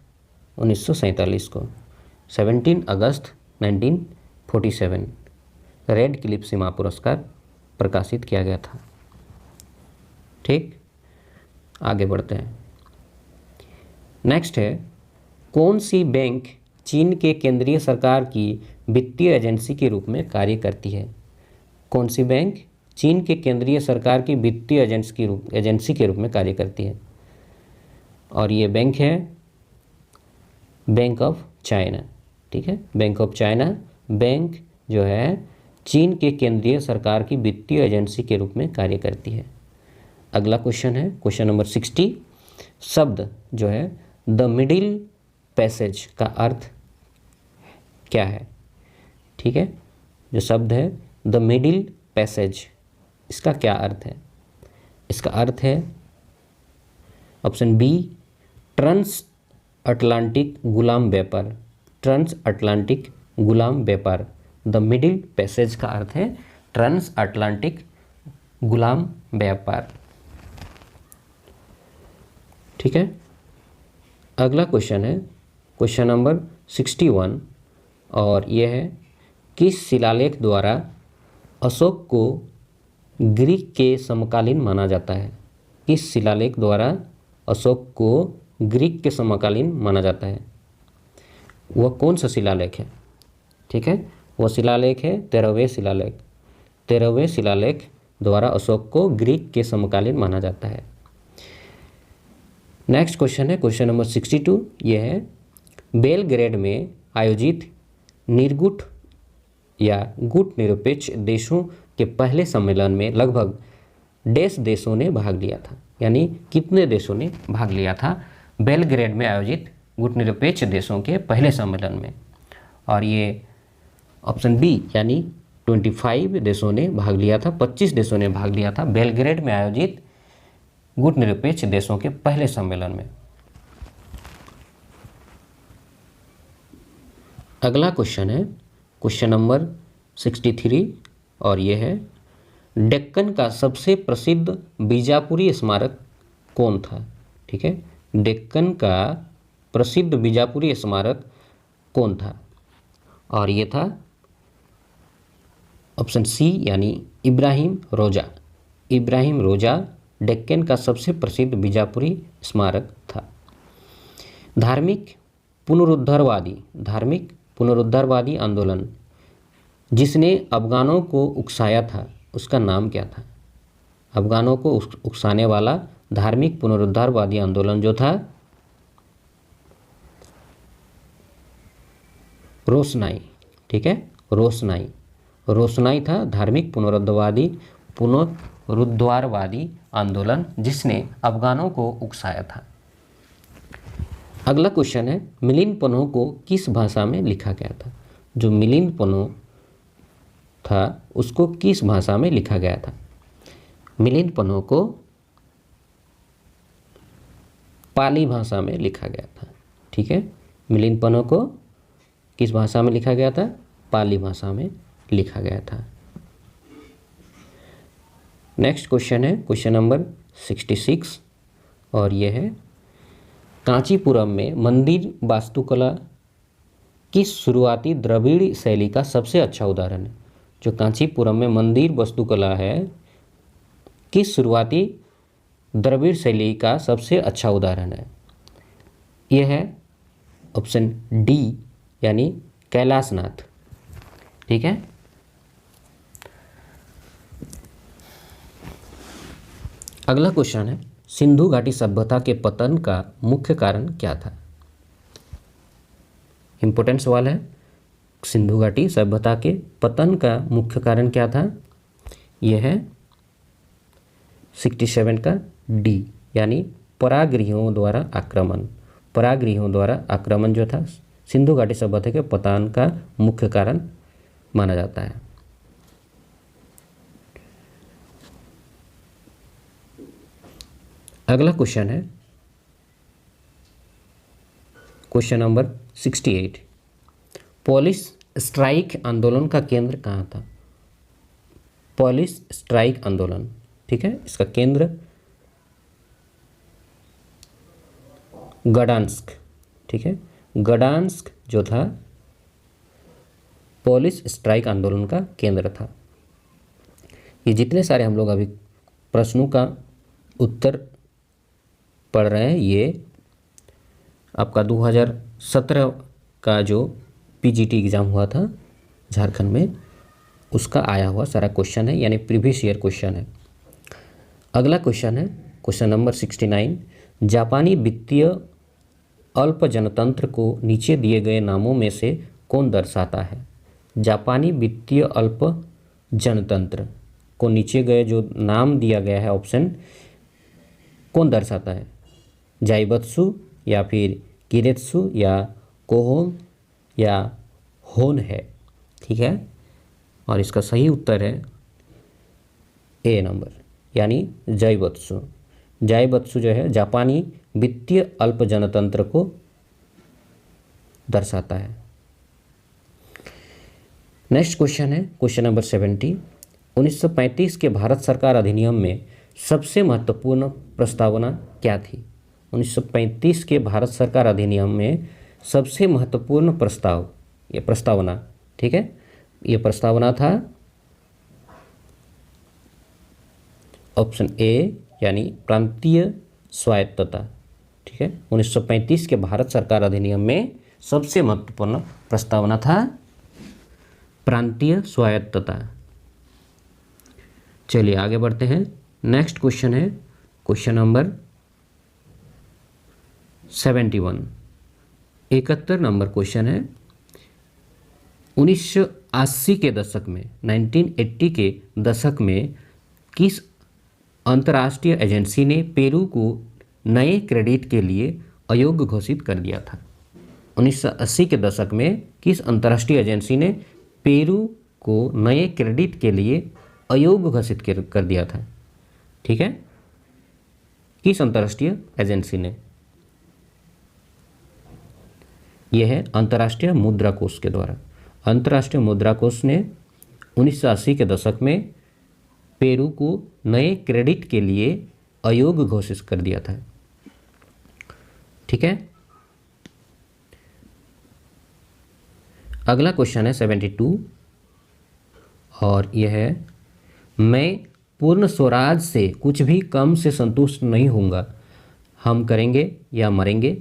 1947 को, 17 अगस्त 1947 रेड क्लिफ सीमा पुरस्कार प्रकाशित किया गया था। ठीक, आगे बढ़ते हैं। नेक्स्ट है, कौन सी बैंक चीन के केंद्रीय सरकार की वित्तीय एजेंसी के रूप में कार्य करती है? कौन सी बैंक चीन के केंद्रीय सरकार की वित्तीय एजेंसी के रूप में कार्य करती है? और ये बैंक है बैंक ऑफ चाइना। ठीक है, बैंक ऑफ चाइना बैंक जो है चीन के केंद्रीय सरकार की वित्तीय एजेंसी के रूप में कार्य करती है। अगला क्वेश्चन है क्वेश्चन नंबर 60। शब्द जो है द मिडिल पैसेज का अर्थ क्या है? ठीक है, जो शब्द है द मिडिल पैसेज, इसका क्या अर्थ है? इसका अर्थ है ऑप्शन बी ट्रांस अटलांटिक गुलाम व्यापार, ट्रांस अटलांटिक गुलाम व्यापार। द मिडिल पैसेज का अर्थ है ट्रांस अटलांटिक गुलाम व्यापार। ठीक है, अगला क्वेश्चन है क्वेश्चन नंबर 61 और यह है, किस शिलालेख द्वारा अशोक को ग्रीक के समकालीन माना जाता है? किस शिलालेख द्वारा अशोक को ग्रीक के समकालीन माना जाता है? वह कौन सा शिलालेख है? ठीक है, वह शिलालेख है 13वें शिलालेख। 13वें शिलालेख द्वारा अशोक को ग्रीक के समकालीन माना जाता है। नेक्स्ट क्वेश्चन है क्वेश्चन नंबर 62। यह है, बेलग्रेड में आयोजित निर्गुट या गुट निरपेक्ष देशों के पहले सम्मेलन में लगभग डेस देशों ने भाग लिया था? यानी कितने देशों ने भाग लिया था बेलग्रेड में आयोजित गुट निरपेक्ष देशों के पहले सम्मेलन में? और ये ऑप्शन बी यानी 25 देशों ने भाग लिया था, 25 देशों ने भाग लिया था बेलग्रेड में आयोजित गुट निरपेक्ष देशों के पहले सम्मेलन में। अगला क्वेश्चन है क्वेश्चन नंबर 63 और यह है, डेक्कन का सबसे प्रसिद्ध बीजापुरी स्मारक कौन था? ठीक है, डेक्कन का प्रसिद्ध बीजापुरी स्मारक कौन था? और ये था ऑप्शन सी यानी इब्राहिम रोजा। इब्राहिम रोजा डेक्कन का सबसे प्रसिद्ध बीजापुरी स्मारक था। धार्मिक पुनरुद्धारवादी आंदोलन जिसने अफगानों को उकसाया था उसका नाम क्या था? अफगानों को उकसाने वाला धार्मिक पुनरुद्धारवादी आंदोलन जो था रोशनाई। ठीक है, रोशनाई था धार्मिक पुनरुद्धारवादी आंदोलन जिसने अफगानों को उकसाया था। अगला क्वेश्चन है, मिलिंद पन्हो को किस भाषा में लिखा गया था? जो मिलिंद पन्हो था उसको किस भाषा में लिखा गया था? मिलिंद पन्हो को पाली भाषा में लिखा गया था। ठीक है, मिलिंद पन्हो को किस भाषा में लिखा गया था? पाली भाषा में लिखा गया था। नेक्स्ट क्वेश्चन है क्वेश्चन नंबर 66 और यह है, कांचीपुरम में मंदिर वास्तुकला किस शुरुआती द्रविड़ शैली का सबसे अच्छा उदाहरण है? जो कांचीपुरम में मंदिर वास्तुकला है किस शुरुआती द्रविड़ शैली का सबसे अच्छा उदाहरण है? यह है ऑप्शन डी यानी कैलाशनाथ। ठीक है, अगला क्वेश्चन है सिंधु घाटी सभ्यता के पतन का मुख्य कारण क्या था? इंपॉर्टेंट सवाल है। सिंधु घाटी सभ्यता के पतन का मुख्य कारण क्या था? यह है 67 का डी यानी पराग्रहियों द्वारा आक्रमण। पराग्रहियों द्वारा आक्रमण जो था सिंधु घाटी सभ्यता के पतन का मुख्य कारण माना जाता है। अगला क्वेश्चन है क्वेश्चन नंबर 68। पुलिस स्ट्राइक आंदोलन का केंद्र कहाँ था? पुलिस स्ट्राइक आंदोलन, ठीक है, इसका केंद्र गडांस्क, ठीक है, गडांस्क जो था पुलिस स्ट्राइक आंदोलन का केंद्र था। ये जितने सारे हम लोग अभी प्रश्नों का उत्तर पढ़ रहे हैं ये आपका 2017 का जो पीजीटी एग्ज़ाम हुआ था झारखंड में उसका आया हुआ सारा क्वेश्चन है, यानी प्रीवियस ईयर क्वेश्चन है। अगला क्वेश्चन है क्वेश्चन नंबर 69। जापानी वित्तीय अल्प जनतंत्र को नीचे दिए गए नामों में से कौन दर्शाता है? जापानी वित्तीय अल्प जनतंत्र को नीचे गए जो नाम दिया गया है ऑप्शन कौन दर्शाता है? जाइबत्सु या फिर किरेत्सु या कोहोन या होन है? ठीक है, और इसका सही उत्तर है ए नंबर यानी जाइबत्सु। जाइबत्सु जो है जापानी वित्तीय अल्प जनतंत्र को दर्शाता है। नेक्स्ट क्वेश्चन है क्वेश्चन नंबर 70। 1935 के भारत सरकार अधिनियम में सबसे महत्वपूर्ण प्रस्तावना क्या थी? 1935 के भारत सरकार अधिनियम में सबसे महत्वपूर्ण प्रस्तावना, ठीक है, ये प्रस्तावना था ऑप्शन ए यानी प्रांतीय स्वायत्तता। ठीक है, 1935 के भारत सरकार अधिनियम में सबसे महत्वपूर्ण प्रस्तावना था प्रांतीय स्वायत्तता। चलिए आगे बढ़ते हैं। नेक्स्ट क्वेश्चन है क्वेश्चन नंबर 71। 71 नंबर क्वेश्चन है 1980 के दशक में 1980 के दशक में किस अंतर्राष्ट्रीय एजेंसी ने पेरू को नए क्रेडिट के लिए अयोग्य घोषित कर दिया था? 1980 के दशक में किस अंतर्राष्ट्रीय एजेंसी ने पेरू को नए क्रेडिट के लिए अयोग्य घोषित कर दिया था? ठीक है, किस अंतर्राष्ट्रीय एजेंसी ने? यह है अंतर्राष्ट्रीय मुद्रा कोष के द्वारा। अंतर्राष्ट्रीय मुद्रा कोष ने 1980 के दशक में पेरू को नए क्रेडिट के लिए अयोग्य घोषित कर दिया था। ठीक है, अगला क्वेश्चन है 72 और यह है मैं पूर्ण स्वराज से कुछ भी कम से संतुष्ट नहीं होऊंगा। हम करेंगे या मरेंगे।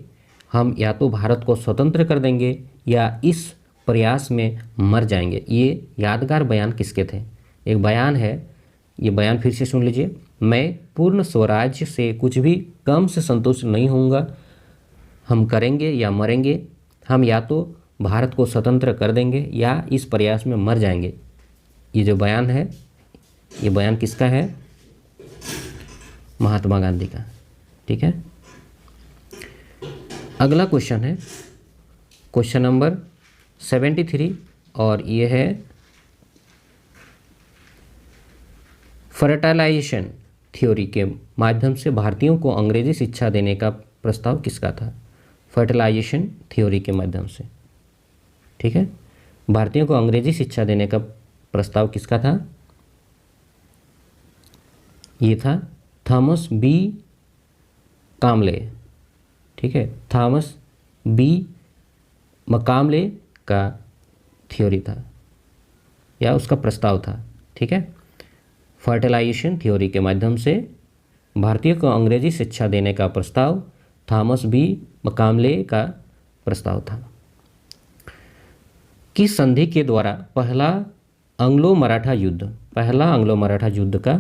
हम या तो भारत को स्वतंत्र कर देंगे या इस प्रयास में मर जाएंगे। ये यादगार बयान किसके थे? एक बयान है, ये बयान फिर से सुन लीजिए। मैं पूर्ण स्वराज्य से कुछ भी कम से संतुष्ट नहीं होऊंगा। हम करेंगे या मरेंगे। हम या तो भारत को स्वतंत्र कर देंगे या इस प्रयास में मर जाएंगे। ये जो बयान है, ये बयान किसका है? महात्मा गांधी का। ठीक है, अगला क्वेश्चन है क्वेश्चन नंबर 73 और ये है फर्टिलाइजेशन थ्योरी के माध्यम से भारतीयों को अंग्रेजी शिक्षा देने का प्रस्ताव किसका था? फर्टिलाइजेशन थ्योरी के माध्यम से, ठीक है, भारतीयों को अंग्रेजी शिक्षा देने का प्रस्ताव किसका था? ये था थॉमस बी कामले। ठीक है, थॉमस बी मकामले का थ्योरी था या उसका प्रस्ताव था। ठीक है, फर्टिलाइजेशन थ्योरी के माध्यम से भारतीय को अंग्रेजी शिक्षा देने का प्रस्ताव थॉमस बी मकामले का प्रस्ताव था। किस संधि के द्वारा पहला एंग्लो मराठा युद्ध का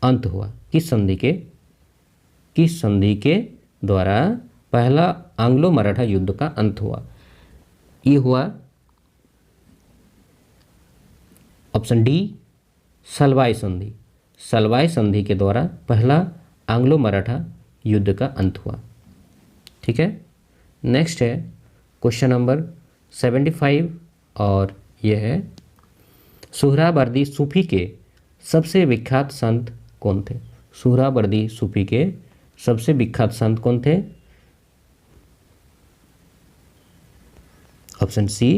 अंत हुआ? किस संधि के द्वारा पहला एंग्लो मराठा युद्ध का अंत हुआ? ये हुआ ऑप्शन डी सलवाई संधि। सलवाई संधि के द्वारा पहला एंग्लो मराठा युद्ध का अंत हुआ। ठीक है, नेक्स्ट है क्वेश्चन नंबर 75 और यह है सुहरावर्दी सूफी के सबसे विख्यात संत कौन थे? सुहरावर्दी सूफी के सबसे विख्यात संत कौन थे? Option C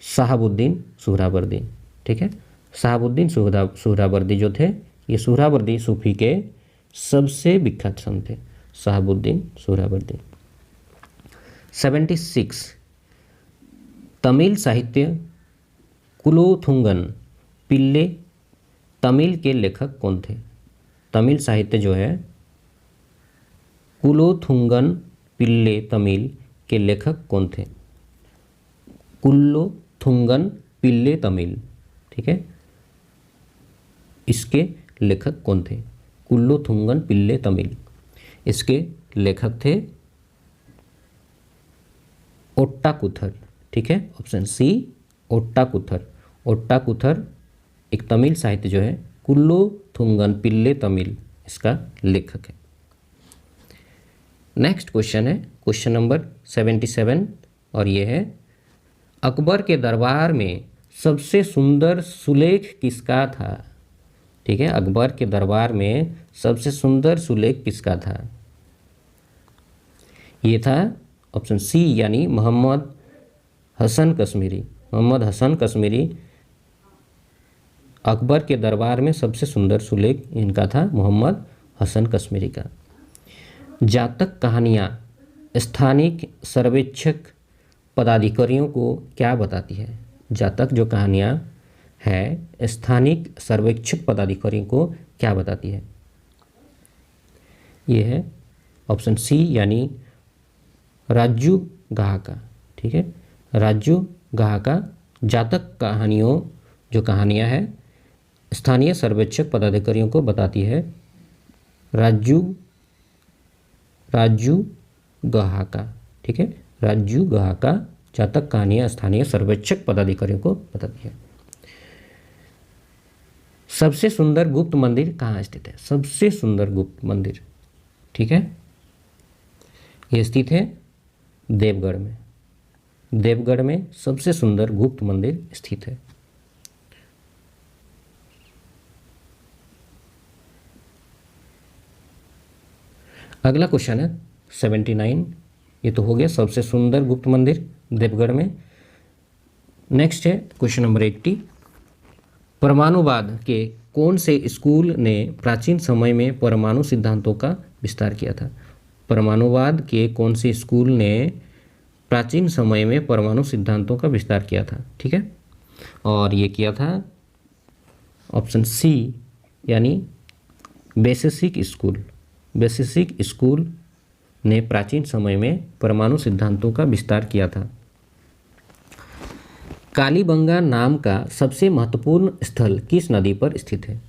Shahabuddin Suhrawardi. ठीक है, शहाबुद्दीन सुहरावर्दी जो थे ये सुहरावर्दी सूफी के सबसे विख्यात संत थे, शहाबुद्दीन सुहरावर्दी। 76 तमिल साहित्य कुलोथुंगन पिल्ले तमिल के लेखक कौन थे? तमिल साहित्य जो है कुलोथुंगन पिल्ले तमिल के लेखक कौन थे? कुलोथुंगन पिल्ले तमिल, ठीक है, इसके लेखक कौन थे? कुलोथुंगन पिल्ले तमिल, इसके लेखक थे ओट्टाकुथर। ठीक है, ऑप्शन सी ओट्टाकुथर। ओट्टाकुथर एक तमिल साहित्य जो है कुलोथुंगन पिल्ले तमिल इसका लेखक है। नेक्स्ट क्वेश्चन है क्वेश्चन नंबर 77 और ये है अकबर के दरबार में सबसे सुंदर सुलेख किसका था? ठीक है, अकबर के दरबार में सबसे सुंदर सुलेख किसका था? ये था ऑप्शन सी यानी मोहम्मद हसन कश्मीरी। मोहम्मद हसन कश्मीरी अकबर के दरबार में सबसे सुंदर सुलेख इनका था, मोहम्मद हसन कश्मीरी का। जातक कहानियाँ स्थानिक सर्वेक्षक पदाधिकारियों को क्या बताती है? जातक जो कहानियाँ है स्थानिक सर्वेक्षक पदाधिकारियों को क्या बताती है? ये है ऑप्शन सी यानी राजू गाहका। ठीक है, राजू गाहका जातक कहानियों जो कहानियाँ है स्थानीय सर्वेक्षक पदाधिकारियों को बताती है। राजू गाहका, ठीक है, राजू गाहका जातक कहानियाँ स्थानीय सर्वेक्षक पदाधिकारियों को बताती है। सबसे सुंदर गुप्त मंदिर कहाँ स्थित है? सबसे सुंदर गुप्त मंदिर, ठीक है, ये स्थित है देवगढ़ में। देवगढ़ में सबसे सुंदर गुप्त मंदिर स्थित है। अगला क्वेश्चन है 79, ये तो हो गया सबसे सुंदर गुप्त मंदिर देवगढ़ में। नेक्स्ट है क्वेश्चन नंबर 80 परमाणुवाद के कौन से स्कूल ने प्राचीन समय में परमाणु सिद्धांतों का विस्तार किया था? परमाणुवाद के कौन से स्कूल ने प्राचीन समय में परमाणु सिद्धांतों का विस्तार किया था? ठीक है, और ये किया था ऑप्शन सी यानी बेसिक स्कूल। बेसिक स्कूल ने प्राचीन समय में परमाणु सिद्धांतों का विस्तार किया था। कालीबंगा नाम का सबसे महत्वपूर्ण स्थल किस नदी पर स्थित है?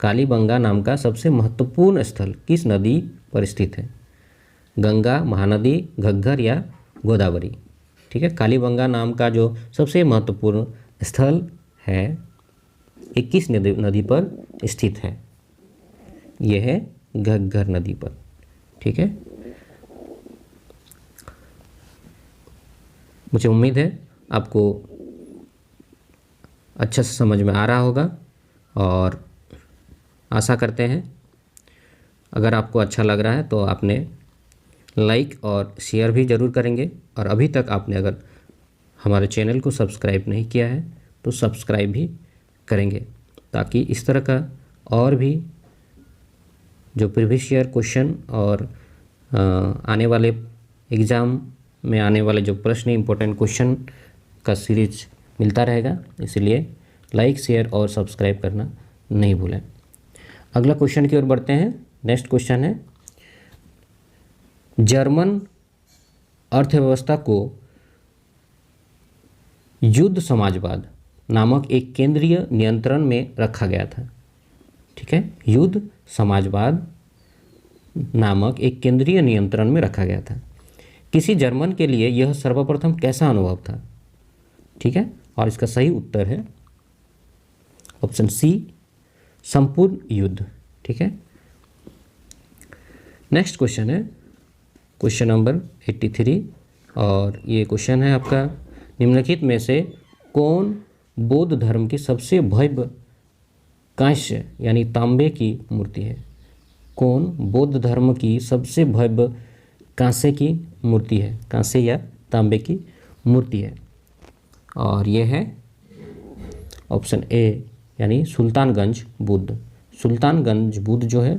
कालीबंगा नाम का सबसे महत्वपूर्ण स्थल किस नदी पर स्थित है? गंगा, महानदी, घग्गर या गोदावरी? ठीक है, कालीबंगा नाम का जो सबसे महत्वपूर्ण स्थल है ये किस नदी पर स्थित है? यह है घग्गर नदी पर। ठीक है, मुझे उम्मीद है आपको अच्छा से समझ में आ रहा होगा और आशा करते हैं अगर आपको अच्छा लग रहा है तो आपने लाइक और शेयर भी ज़रूर करेंगे, और अभी तक आपने अगर हमारे चैनल को सब्सक्राइब नहीं किया है तो सब्सक्राइब भी करेंगे, ताकि इस तरह का और भी जो प्रीवियस ईयर क्वेश्चन और आने वाले एग्ज़ाम में आने वाले जो प्रश्न इंपॉर्टेंट क्वेश्चन का सीरीज मिलता रहेगा। इसलिए लाइक, शेयर और सब्सक्राइब करना नहीं भूलें। अगला क्वेश्चन की ओर बढ़ते हैं। नेक्स्ट क्वेश्चन है, जर्मन अर्थव्यवस्था को युद्ध समाजवाद नामक एक केंद्रीय नियंत्रण में रखा गया था। ठीक है, युद्ध समाजवाद नामक एक केंद्रीय नियंत्रण में रखा गया था। किसी जर्मन के लिए यह सर्वप्रथम कैसा अनुभव था? ठीक है, और इसका सही उत्तर है ऑप्शन सी, संपूर्ण युद्ध। ठीक है, नेक्स्ट क्वेश्चन है क्वेश्चन नंबर 83 और ये क्वेश्चन है आपका, निम्नलिखित में से कौन बौद्ध धर्म की सबसे भव्य कांस्य यानी तांबे की मूर्ति है? कौन बौद्ध धर्म की सबसे भव्य कांसे की मूर्ति है? कांसे या तांबे की मूर्ति है, और यह है ऑप्शन ए यानी सुल्तानगंज बुद्ध। सुल्तानगंज बुद्ध जो है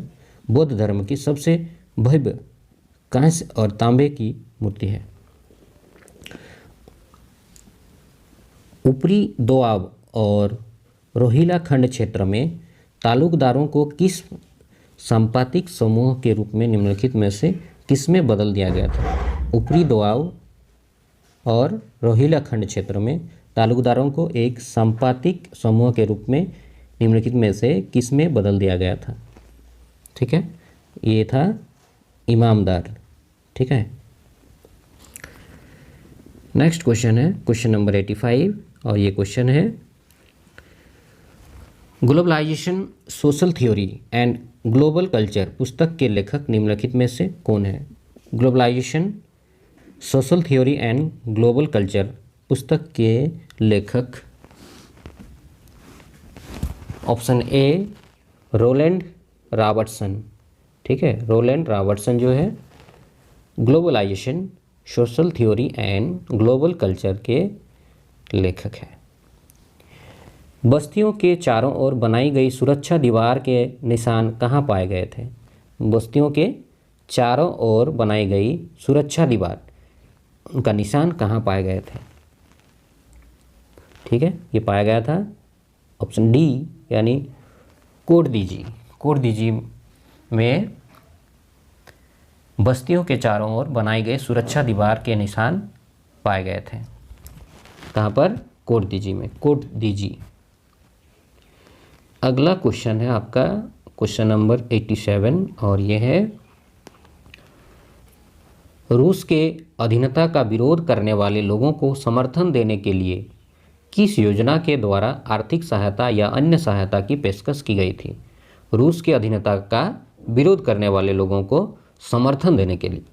बौद्ध धर्म की सबसे भव्य कांस्य और तांबे की मूर्ति है। ऊपरी दोआब और रोहिला खंड क्षेत्र में तालुकदारों को किस संपातिक समूह के रूप में निम्नलिखित में से किसमें बदल दिया गया था? ऊपरी दोआब और रोहिला खंड क्षेत्र में तालुकदारों को एक संपातिक समूह के रूप में निम्नलिखित में से किसमें बदल दिया गया था? ठीक है, ये था इमामदार। ठीक है, नेक्स्ट क्वेश्चन है क्वेश्चन नंबर 85 और ये क्वेश्चन है, globalisation social theory and global culture पुस्तक के लेखक निम्नलिखित में से कौन है? Globalisation social theory and global culture पुस्तक के लेखक ऑप्शन ए रोलैंड रॉबर्टसन। ठीक है, रोलैंड रॉबर्टसन जो है globalisation social theory and global culture के लेखक है। बस्तियों के चारों ओर बनाई गई सुरक्षा दीवार के निशान कहाँ पाए गए थे? बस्तियों के चारों ओर बनाई गई सुरक्षा दीवार, उनका निशान कहाँ पाए गए थे? ठीक है, ये पाया गया था ऑप्शन डी यानी कोटदीजी। कोटदीजी में बस्तियों के चारों ओर बनाई गई सुरक्षा दीवार के निशान पाए गए थे। कहाँ पर? कोटदीजी में, कोटदीजी। अगला क्वेश्चन है आपका क्वेश्चन नंबर 87 और ये है, रूस के अधीनता का विरोध करने वाले लोगों को समर्थन देने के लिए किस योजना के द्वारा आर्थिक सहायता या अन्य सहायता की पेशकश की गई थी? रूस के अधीनता का विरोध करने वाले लोगों को समर्थन देने के लिए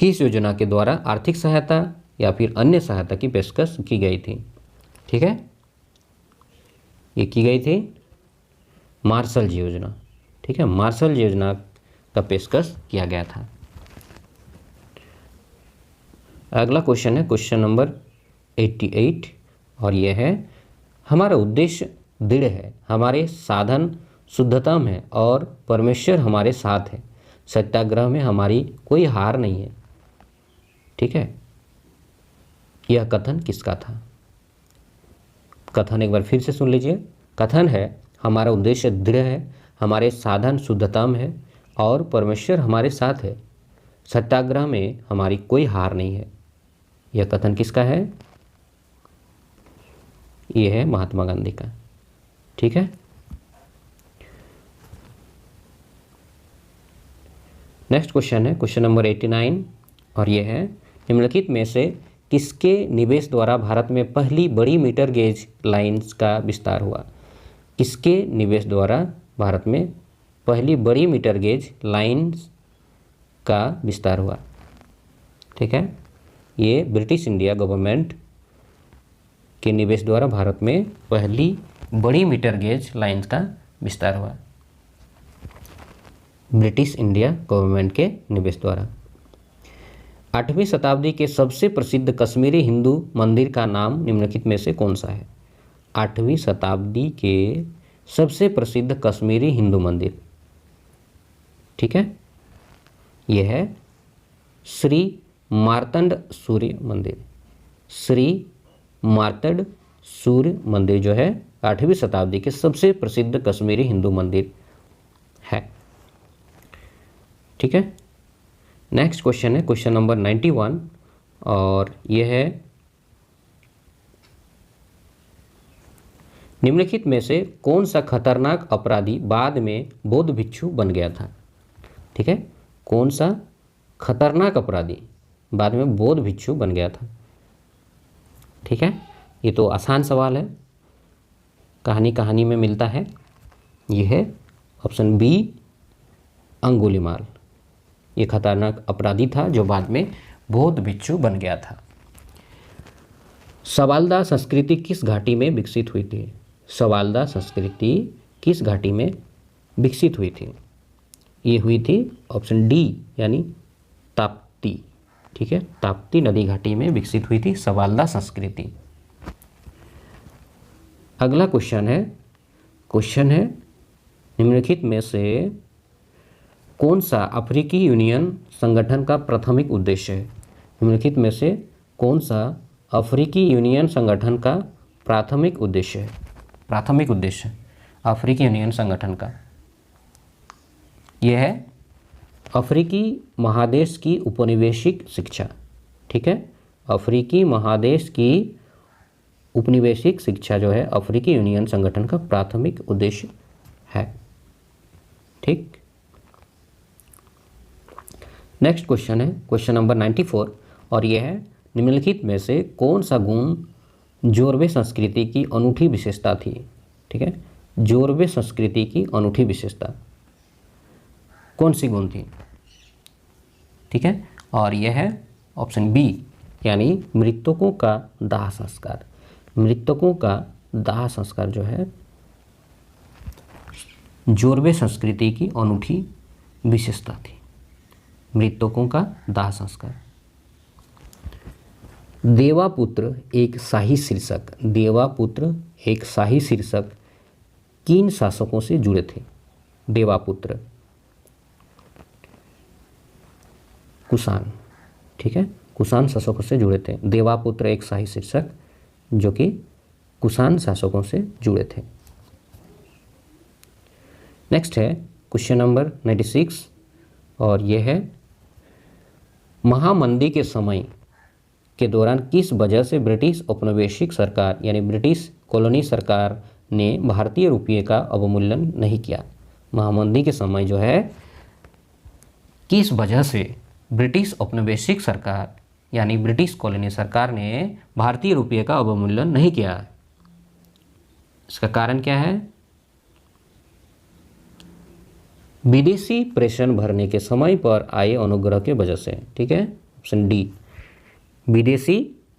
किस योजना के द्वारा आर्थिक सहायता या फिर अन्य सहायता की पेशकश की गई थी? ठीक है, ये की गई थी मार्शल योजना। ठीक है, मार्शल योजना का पेशकश किया गया था। अगला क्वेश्चन है क्वेश्चन नंबर 88 और ये है, हमारा उद्देश्य दृढ़ है, हमारे साधन शुद्धतम है और परमेश्वर हमारे साथ है, सत्याग्रह में हमारी कोई हार नहीं है। ठीक है, यह कथन किसका था? कथन एक बार फिर से सुन लीजिए। कथन है, हमारा उद्देश्य दृढ़ है, हमारे साधन शुद्धतम है और परमेश्वर हमारे साथ है, सत्याग्रह में हमारी कोई हार नहीं है। यह कथन किसका है? यह है महात्मा गांधी का। ठीक है, नेक्स्ट क्वेश्चन है क्वेश्चन नंबर 89 और यह है, निम्नलिखित में से किसके निवेश द्वारा भारत में पहली बड़ी मीटर गेज लाइन्स का विस्तार हुआ? किसके निवेश द्वारा भारत में पहली बड़ी मीटर गेज लाइन्स का विस्तार हुआ? ठीक है, ये ब्रिटिश इंडिया गवर्नमेंट के निवेश द्वारा भारत में पहली बड़ी मीटर गेज लाइन्स का विस्तार हुआ। ब्रिटिश इंडिया गवर्नमेंट के निवेश द्वारा। 8वीं शताब्दी के सबसे प्रसिद्ध कश्मीरी हिंदू मंदिर का नाम निम्नलिखित में से कौन सा है? 8वीं शताब्दी के सबसे प्रसिद्ध कश्मीरी हिंदू मंदिर, ठीक है, यह है श्री मार्तंड सूर्य मंदिर। श्री मार्तंड सूर्य मंदिर जो है 8वीं शताब्दी के सबसे प्रसिद्ध कश्मीरी हिंदू मंदिर है। ठीक है, नेक्स्ट क्वेश्चन है क्वेश्चन नंबर 91 और यह है निम्नलिखित में से कौन सा खतरनाक अपराधी बाद में बौद्ध भिक्षु बन गया था। ठीक है, कौन सा खतरनाक अपराधी बाद में बौद्ध भिक्षु बन गया था। ठीक है, ये तो आसान सवाल है, कहानी में मिलता है। ये है ऑप्शन बी अंगुलीमाल। ये खतरनाक अपराधी था जो बाद में बौद्ध भिक्षु बन गया था। सवालदा संस्कृति किस घाटी में विकसित हुई थी। सवालदा संस्कृति किस घाटी में विकसित हुई थी। ये हुई थी ऑप्शन डी यानी ताप्ती। ठीक है, ताप्ती नदी घाटी में विकसित हुई थी सवालदा संस्कृति। अगला क्वेश्चन है निम्नलिखित में से कौन सा अफ्रीकी यूनियन संगठन का प्राथमिक उद्देश्य है। निम्नलिखित में से कौन सा अफ्रीकी यूनियन संगठन का प्राथमिक उद्देश्य है। प्राथमिक उद्देश्य अफ्रीकी यूनियन संगठन का यह है अफ्रीकी महादेश की उपनिवेशिक शिक्षा। ठीक है, अफ्रीकी महादेश की उपनिवेशिक शिक्षा जो है अफ्रीकी यूनियन संगठन का प्राथमिक उद्देश्य है। ठीक, नेक्स्ट क्वेश्चन है क्वेश्चन नंबर 94 और यह है निम्नलिखित में से कौन सा गुण जोरवे संस्कृति की अनूठी विशेषता थी। ठीक है, जोरवे संस्कृति की अनूठी विशेषता कौन सी गुण थी। ठीक है, और यह है ऑप्शन बी यानी मृतकों का दाह संस्कार। मृतकों का दाह संस्कार जो है जोरवे संस्कृति की अनूठी विशेषता थी। मृतकों का दाह संस्कार। देवापुत्र एक शाही शीर्षक। देवापुत्र एक शाही शीर्षक किन शासकों से जुड़े थे। देवापुत्र कुषाण। ठीक है, कुषाण शासकों से जुड़े थे। देवापुत्र एक शाही शीर्षक जो कि कुषाण शासकों से जुड़े थे। नेक्स्ट है क्वेश्चन नंबर 96 और यह है महामंदी के समय के दौरान किस वजह से ब्रिटिश औपनिवेशिक सरकार यानी ब्रिटिश कॉलोनी सरकार ने भारतीय रुपये का अवमूल्यन नहीं किया। महामंदी के समय जो है किस वजह से ब्रिटिश औपनिवेशिक सरकार यानी ब्रिटिश कॉलोनी सरकार ने भारतीय रुपये का अवमूल्यन नहीं किया। इसका कारण क्या है। विदेशी प्रेषण भरने के समय पर आए अनुग्रह के वजह से। ठीक है, ऑप्शन डी विदेशी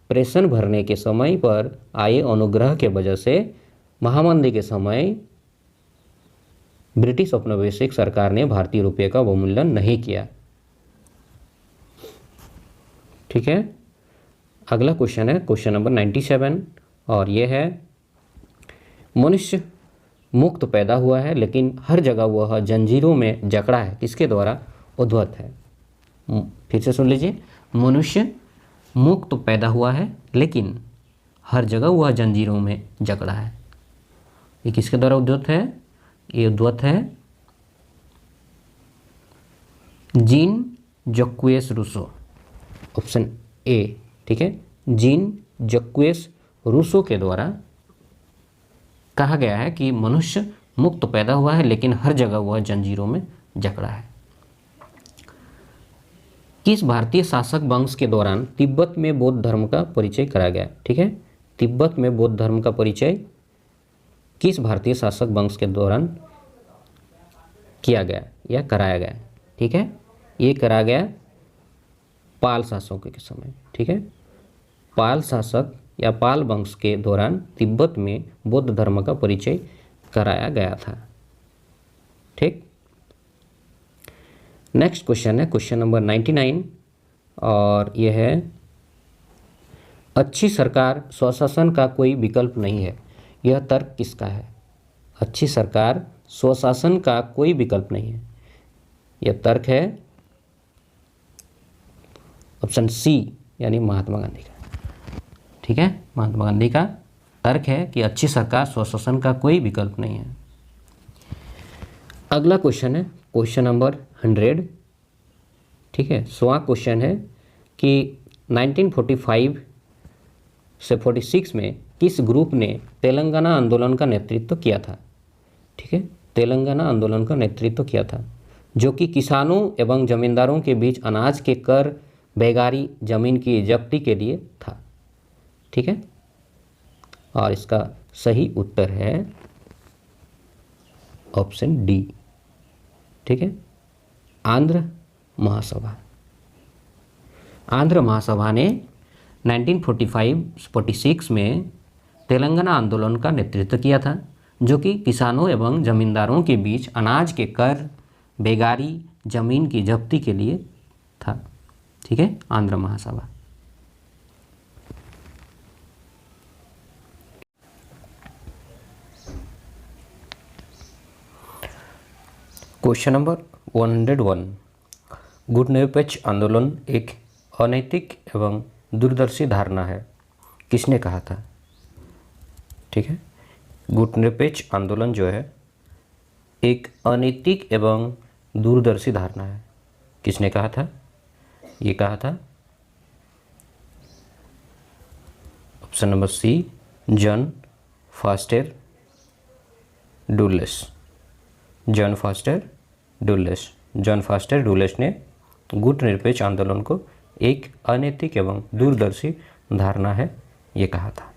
प्रेषण भरने के समय पर आए अनुग्रह के वजह से महामंदी के समय ब्रिटिश औपनिवेशिक सरकार ने भारतीय रुपये का अवमूल्यन नहीं किया। ठीक है, अगला क्वेश्चन है क्वेश्चन नंबर 97 और यह है मनुष्य मुक्त पैदा हुआ है लेकिन हर जगह वह जंजीरों में जकड़ा है, किसके द्वारा उद्धत है। फिर से सुन लीजिए, मनुष्य मुक्त पैदा हुआ है लेकिन हर जगह वह जंजीरों में जकड़ा है, ये किसके द्वारा उद्धत है। ये उद्धत है जीन जक्वेस रूसो, ऑप्शन ए। ठीक है, जीन जक्वेस रूसो के द्वारा कहा गया है कि मनुष्य मुक्त पैदा हुआ है लेकिन हर जगह वह जंजीरों में जकड़ा है। किस भारतीय शासक वंश के दौरान तिब्बत में बौद्ध धर्म का परिचय कराया गया। ठीक है, तिब्बत में बौद्ध धर्म का परिचय किस भारतीय शासक वंश के दौरान किया गया या कराया गया। ठीक है, ये कराया गया पाल शासकों के समय। ठीक है, पाल शासक या पाल वंश के दौरान तिब्बत में बौद्ध धर्म का परिचय कराया गया था। ठीक, नेक्स्ट क्वेश्चन है क्वेश्चन नंबर 99 और यह है अच्छी सरकार स्वशासन का कोई विकल्प नहीं है, यह तर्क किसका है। अच्छी सरकार स्वशासन का कोई विकल्प नहीं है, यह तर्क है ऑप्शन सी यानी महात्मा गांधी का। ठीक है, महात्मा गांधी का तर्क है कि अच्छी सरकार स्वशासन का कोई विकल्प नहीं है। अगला क्वेश्चन है क्वेश्चन नंबर 100। ठीक है, 100वां क्वेश्चन है कि 1945 से 46 में किस ग्रुप ने तेलंगाना आंदोलन का नेतृत्व किया था। ठीक है, तेलंगाना आंदोलन का नेतृत्व किया था, जो कि किसानों एवं जमींदारों के बीच अनाज के कर, बेगारी, जमीन की जब्ती के लिए था। ठीक है, और इसका सही उत्तर है ऑप्शन डी। ठीक है, आंध्र महासभा। आंध्र महासभा ने 1945-46 में तेलंगाना आंदोलन का नेतृत्व किया था, जो कि किसानों एवं जमींदारों के बीच अनाज के कर, बेगारी, जमीन की जब्ती के लिए था। ठीक है, आंध्र महासभा। Question number 101। गुटनिरपेक्ष आंदोलन एक अनैतिक एवं दूरदर्शी धारणा है, किसने कहा था। ठीक है, गुटनिरपेक्ष आंदोलन जो है एक अनैतिक एवं दूरदर्शी धारणा है, किसने कहा था। ये कहा था option number C, John Foster Dulles. John Foster Dulles. John Foster Dulles ने गुटनिरपेक्ष आंदोलन को एक अनैतिक एवं दूरदर्शी धारणा है, ये कहा था।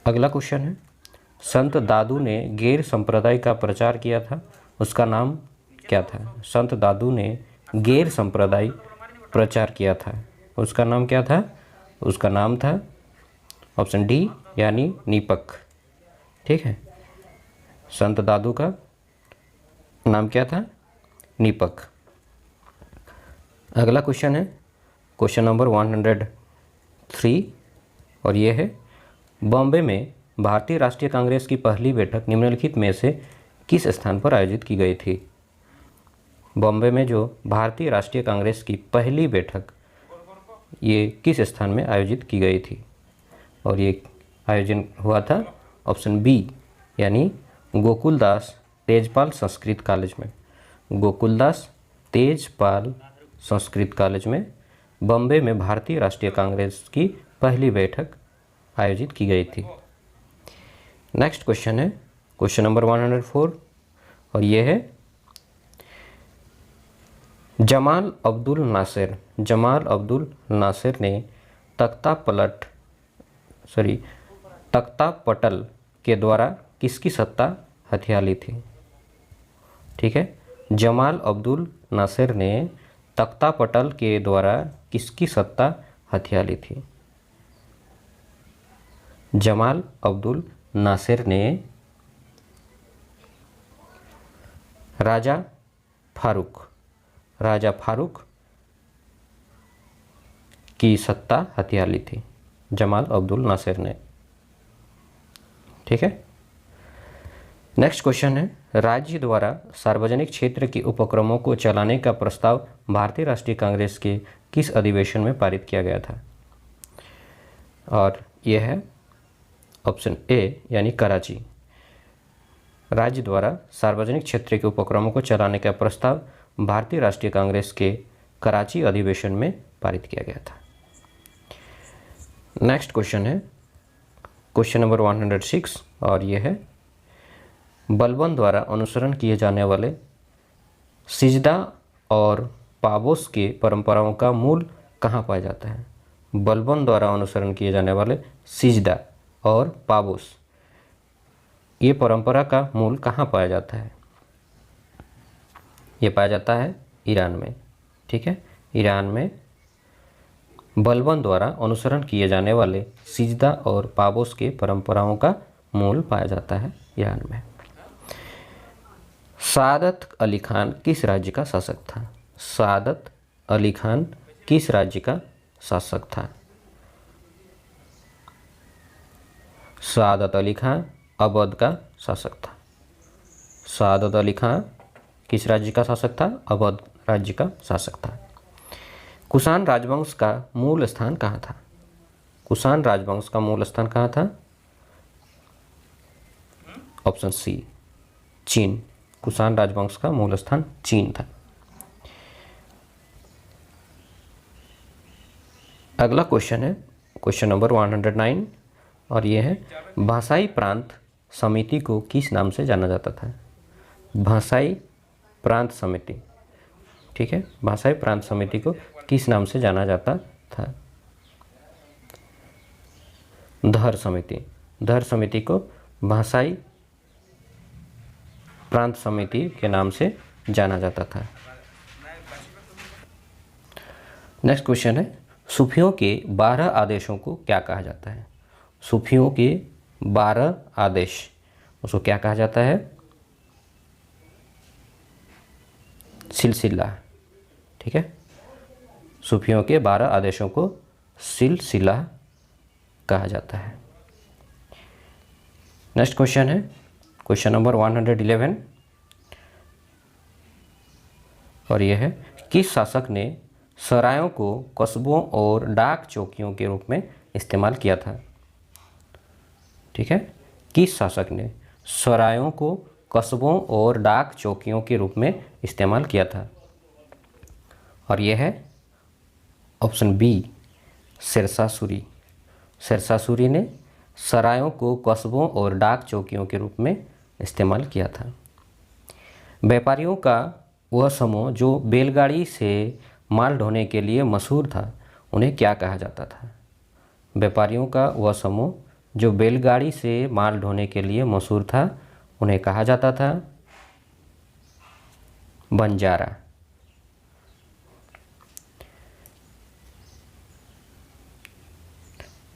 अगला क्वेश्चन है, संत दादू ने गैर संप्रदाय का प्रचार किया था, उसका नाम क्या था। संत दादू ने गैर संप्रदाय प्रचार किया था, उसका नाम क्या था। उसका नाम था ऑप्शन डी यानी नीपक। ठीक है, संत दादू का नाम क्या था, नीपक। अगला क्वेश्चन है क्वेश्चन नंबर 103 और ये है, बॉम्बे में भारतीय राष्ट्रीय कांग्रेस की पहली बैठक निम्नलिखित में से किस स्थान पर आयोजित की गई थी। बॉम्बे में जो भारतीय राष्ट्रीय कांग्रेस की पहली बैठक ये किस स्थान में आयोजित की गई थी, और ये आयोजन हुआ था ऑप्शन बी यानी गोकुलदास तेजपाल संस्कृत कॉलेज में। गोकुलदास तेजपाल संस्कृत कॉलेज में बॉम्बे में भारतीय राष्ट्रीय कांग्रेस की पहली बैठक आयोजित की गई थी। नेक्स्ट क्वेश्चन है क्वेश्चन नंबर 104 और ये है, जमाल अब्दुल नासिर ने तख्ता पटल के द्वारा किसकी सत्ता हथिया ली थी। ठीक है, जमाल अब्दुल नासिर ने तख्ता पटल के द्वारा किसकी सत्ता हथिया ली थी। जमाल अब्दुल नासिर ने राजा फारूक की सत्ता हथिया ली थी, जमाल अब्दुल नासिर ने। ठीक है, नेक्स्ट क्वेश्चन है, राज्य द्वारा सार्वजनिक क्षेत्र के उपक्रमों को चलाने का प्रस्ताव भारतीय राष्ट्रीय कांग्रेस के किस अधिवेशन में पारित किया गया था। और यह है ऑप्शन ए यानी कराची। राज्य द्वारा सार्वजनिक क्षेत्र के उपक्रमों को चलाने का प्रस्ताव भारतीय राष्ट्रीय कांग्रेस के कराची अधिवेशन में पारित किया गया था। नेक्स्ट क्वेश्चन है क्वेश्चन नंबर 106 और यह है, बलबन द्वारा अनुसरण किए जाने वाले सिजदा और पाबोस के परंपराओं का मूल कहाँ पाया जाता है। बलबन द्वारा अनुसरण किए जाने वाले सिजदा और पाबोस ये परंपरा का मूल कहाँ पाया जाता है। ये पाया जाता है ईरान में। ठीक है, ईरान में बलबन द्वारा अनुसरण किए जाने वाले सिजदा और पाबोस के परंपराओं का मूल पाया जाता है ईरान में। सादत अली खान किस राज्य का शासक था। सादत अली खान किस राज्य का शासक था। सादत अली खान अवध का शासक था। सादत अली खान किस राज्य का शासक था, अवध राज्य का शासक था। कुषाण राजवंश का मूल स्थान कहाँ था। कुषाण राजवंश का मूल स्थान कहाँ था, ऑप्शन सी चीन। कुषाण राजवंश का मूल स्थान चीन था। अगला क्वेश्चन है क्वेश्चन नंबर 109 और ये है भाषाई प्रांत समिति को किस नाम से जाना जाता था? भाषाई प्रांत समिति, ठीक है, भाषाई प्रांत समिति को किस नाम से जाना जाता था? धर समिति। धर समिति को भाषाई प्रांत समिति के नाम से जाना जाता था। नेक्स्ट क्वेश्चन है सूफियों के 12 आदेशों को क्या कहा जाता है? सूफियों के 12 आदेश, उसको क्या कहा जाता है? सिलसिला, ठीक है। सूफियों के 12 आदेशों को सिलसिला कहा जाता है। नेक्स्ट क्वेश्चन है क्वेश्चन नंबर 111 और यह है किस शासक ने सरायों को कस्बों और डाक चौकियों के रूप में इस्तेमाल किया था? ठीक है, किस शासक ने सरायों को कस्बों और डाक चौकियों के रूप में इस्तेमाल किया था? और यह है ऑप्शन बी शेरशाह सूरी। शेरशाह सूरी ने सरायों को कस्बों और डाक चौकियों के रूप में इस्तेमाल किया था। व्यापारियों का वह समूह जो बैलगाड़ी से माल ढोने के लिए मशहूर था, उन्हें क्या कहा जाता था? व्यापारियों का वह समूह जो बैलगाड़ी से माल ढोने के लिए मशहूर था, उन्हें कहा जाता था बंजारा।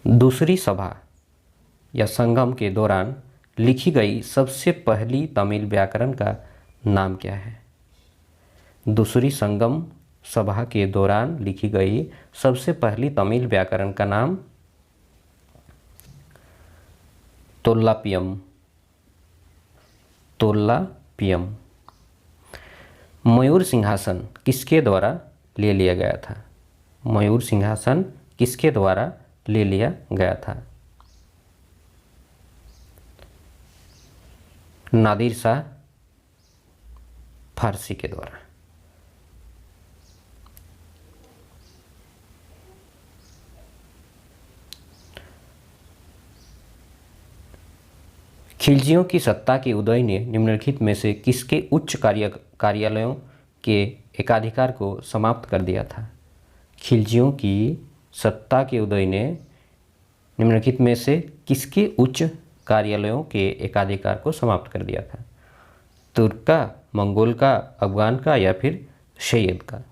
दूसरी सभा या संगम के दौरान लिखी गई सबसे पहली तमिल व्याकरण का नाम क्या है? दूसरी संगम सभा के दौरान लिखी गई सबसे पहली तमिल व्याकरण का नाम तोल्लापियम। तोल्लापियम। मयूर सिंहासन किसके द्वारा ले लिया गया था? मयूर सिंहासन किसके द्वारा ले लिया गया था? नादिर शाह फारसी के द्वारा। खिलजियों की सत्ता के उदय ने निम्नलिखित में से किसके उच्च कार्यालयों के एकाधिकार को समाप्त कर दिया था? खिलजियों की सत्ता के उदय ने निम्नलिखित में से किसके उच्च कार्यालयों के एकाधिकार को समाप्त कर दिया था? तुर्क का, मंगोल का, अफगान का या फिर सैयद का?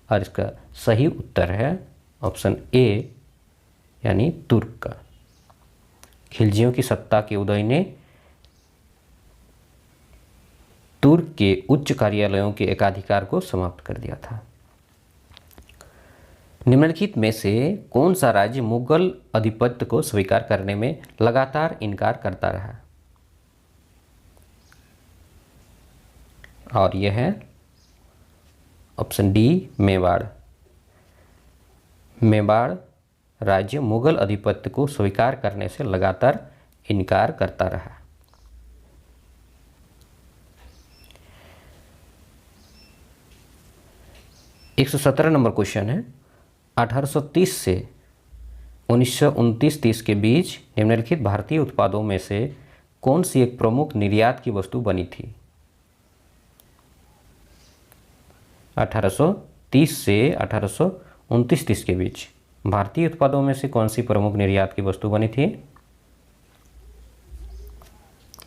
और इसका सही उत्तर है ऑप्शन ए यानी तुर्क का। खिलजियों की सत्ता के उदय ने तुर्क के उच्च कार्यालयों के एकाधिकार को समाप्त कर दिया था। निम्नलिखित में से कौन सा राज्य मुगल आधिपत्य को स्वीकार करने में लगातार इनकार करता रहा? और यह है ऑप्शन डी मेवाड़। मेवाड़ राज्य मुगल आधिपत्य को स्वीकार करने से लगातार इनकार करता रहा। एक 117 नंबर क्वेश्चन है 1830 से 1929-30 के बीच निम्नलिखित भारतीय उत्पादों में से कौन सी एक प्रमुख निर्यात की वस्तु बनी थी? 1830 से 1829-30 के बीच भारतीय उत्पादों में से कौन सी प्रमुख निर्यात की वस्तु बनी थी?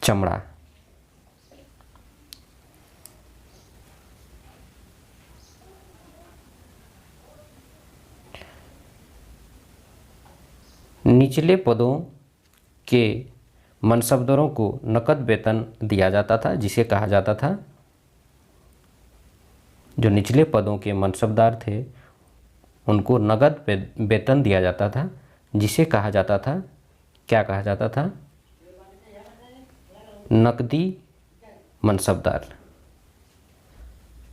चमड़ा। निचले पदों के मनसबदारों को नकद वेतन दिया जाता था, जिसे कहा जाता था, जो निचले पदों के मनसबदार थे उनको नगद वेतन दिया जाता था, जिसे कहा जाता था, क्या कहा जाता था? नकदी मनसबदार।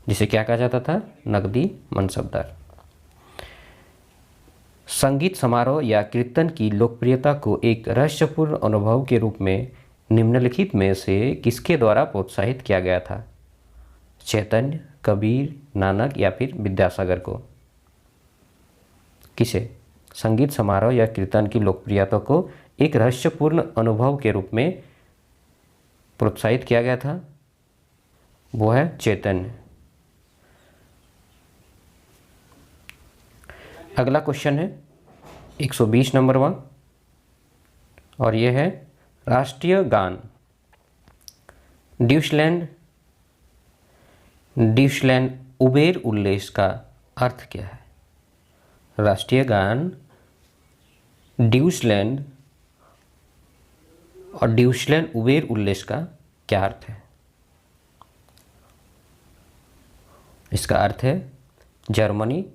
जिसे क्या कहा जाता था? नकदी मनसबदार। संगीत समारोह या कीर्तन की लोकप्रियता को एक रहस्यपूर्ण अनुभव के रूप में निम्नलिखित में से किसके द्वारा प्रोत्साहित किया गया था? चैतन्य, कबीर, नानक या फिर विद्यासागर को? किसे? संगीत समारोह या कीर्तन की लोकप्रियता को एक रहस्यपूर्ण अनुभव के रूप में प्रोत्साहित किया गया था? वो है चैतन्य। अगला क्वेश्चन है 120 नंबर वन, और ये है राष्ट्रीय गान ड्यूशलैंड उबेर उल्लेस का अर्थ क्या है? राष्ट्रीय गान ड्यूशलैंड और ड्यूशलैंड उबेर उल्लेस का क्या अर्थ है? इसका अर्थ है जर्मनी,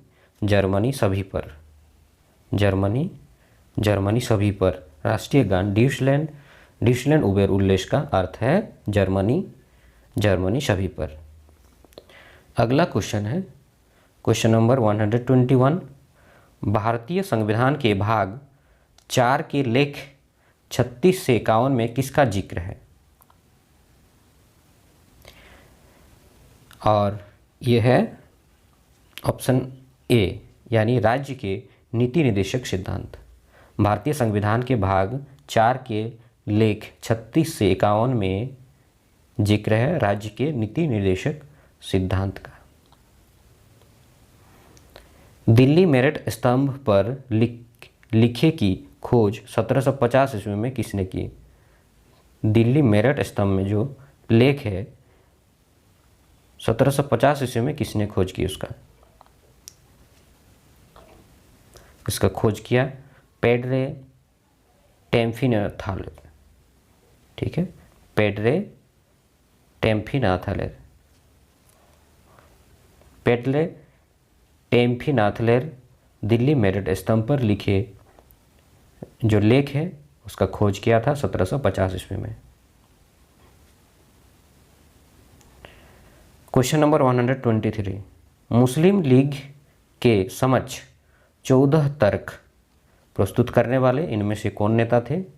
जर्मनी सभी पर। जर्मनी, जर्मनी सभी पर। राष्ट्रीय गान ड्यूशलैंड उबेर उल्लेस का अर्थ है जर्मनी, जर्मनी सभी पर। अगला क्वेश्चन है क्वेश्चन नंबर 121। भारतीय संविधान के भाग 4 के लेख 36 से 51 में किसका जिक्र है? और यह है ऑप्शन ए, यानी राज्य के नीति निर्देशक सिद्धांत। भारतीय संविधान के भाग 4 के लेख 36 से 51 में जिक्र है राज्य के नीति निर्देशक सिद्धांत का। दिल्ली मेरठ स्तंभ पर लिखे की खोज 1750 ईस्वी में किसने की? दिल्ली मेरठ स्तंभ में जो लेख है 1750 ईस्वी में किसने खोज की उसका? इसका खोज किया पेड्रे टेम्फिनाथालेर। ठीक है, पेड्रे टेम्फिनाथालेर। पेड्रे टेम्फिनाथालेर दिल्ली मेरठ स्तंभ पर लिखे जो लेख है उसका खोज किया था 1750 ईस्वी में। Question number 123। मुस्लिम लीग के समक्ष 14 तर्क प्रस्तुत करने वाले इनमें से कौन नेता थे?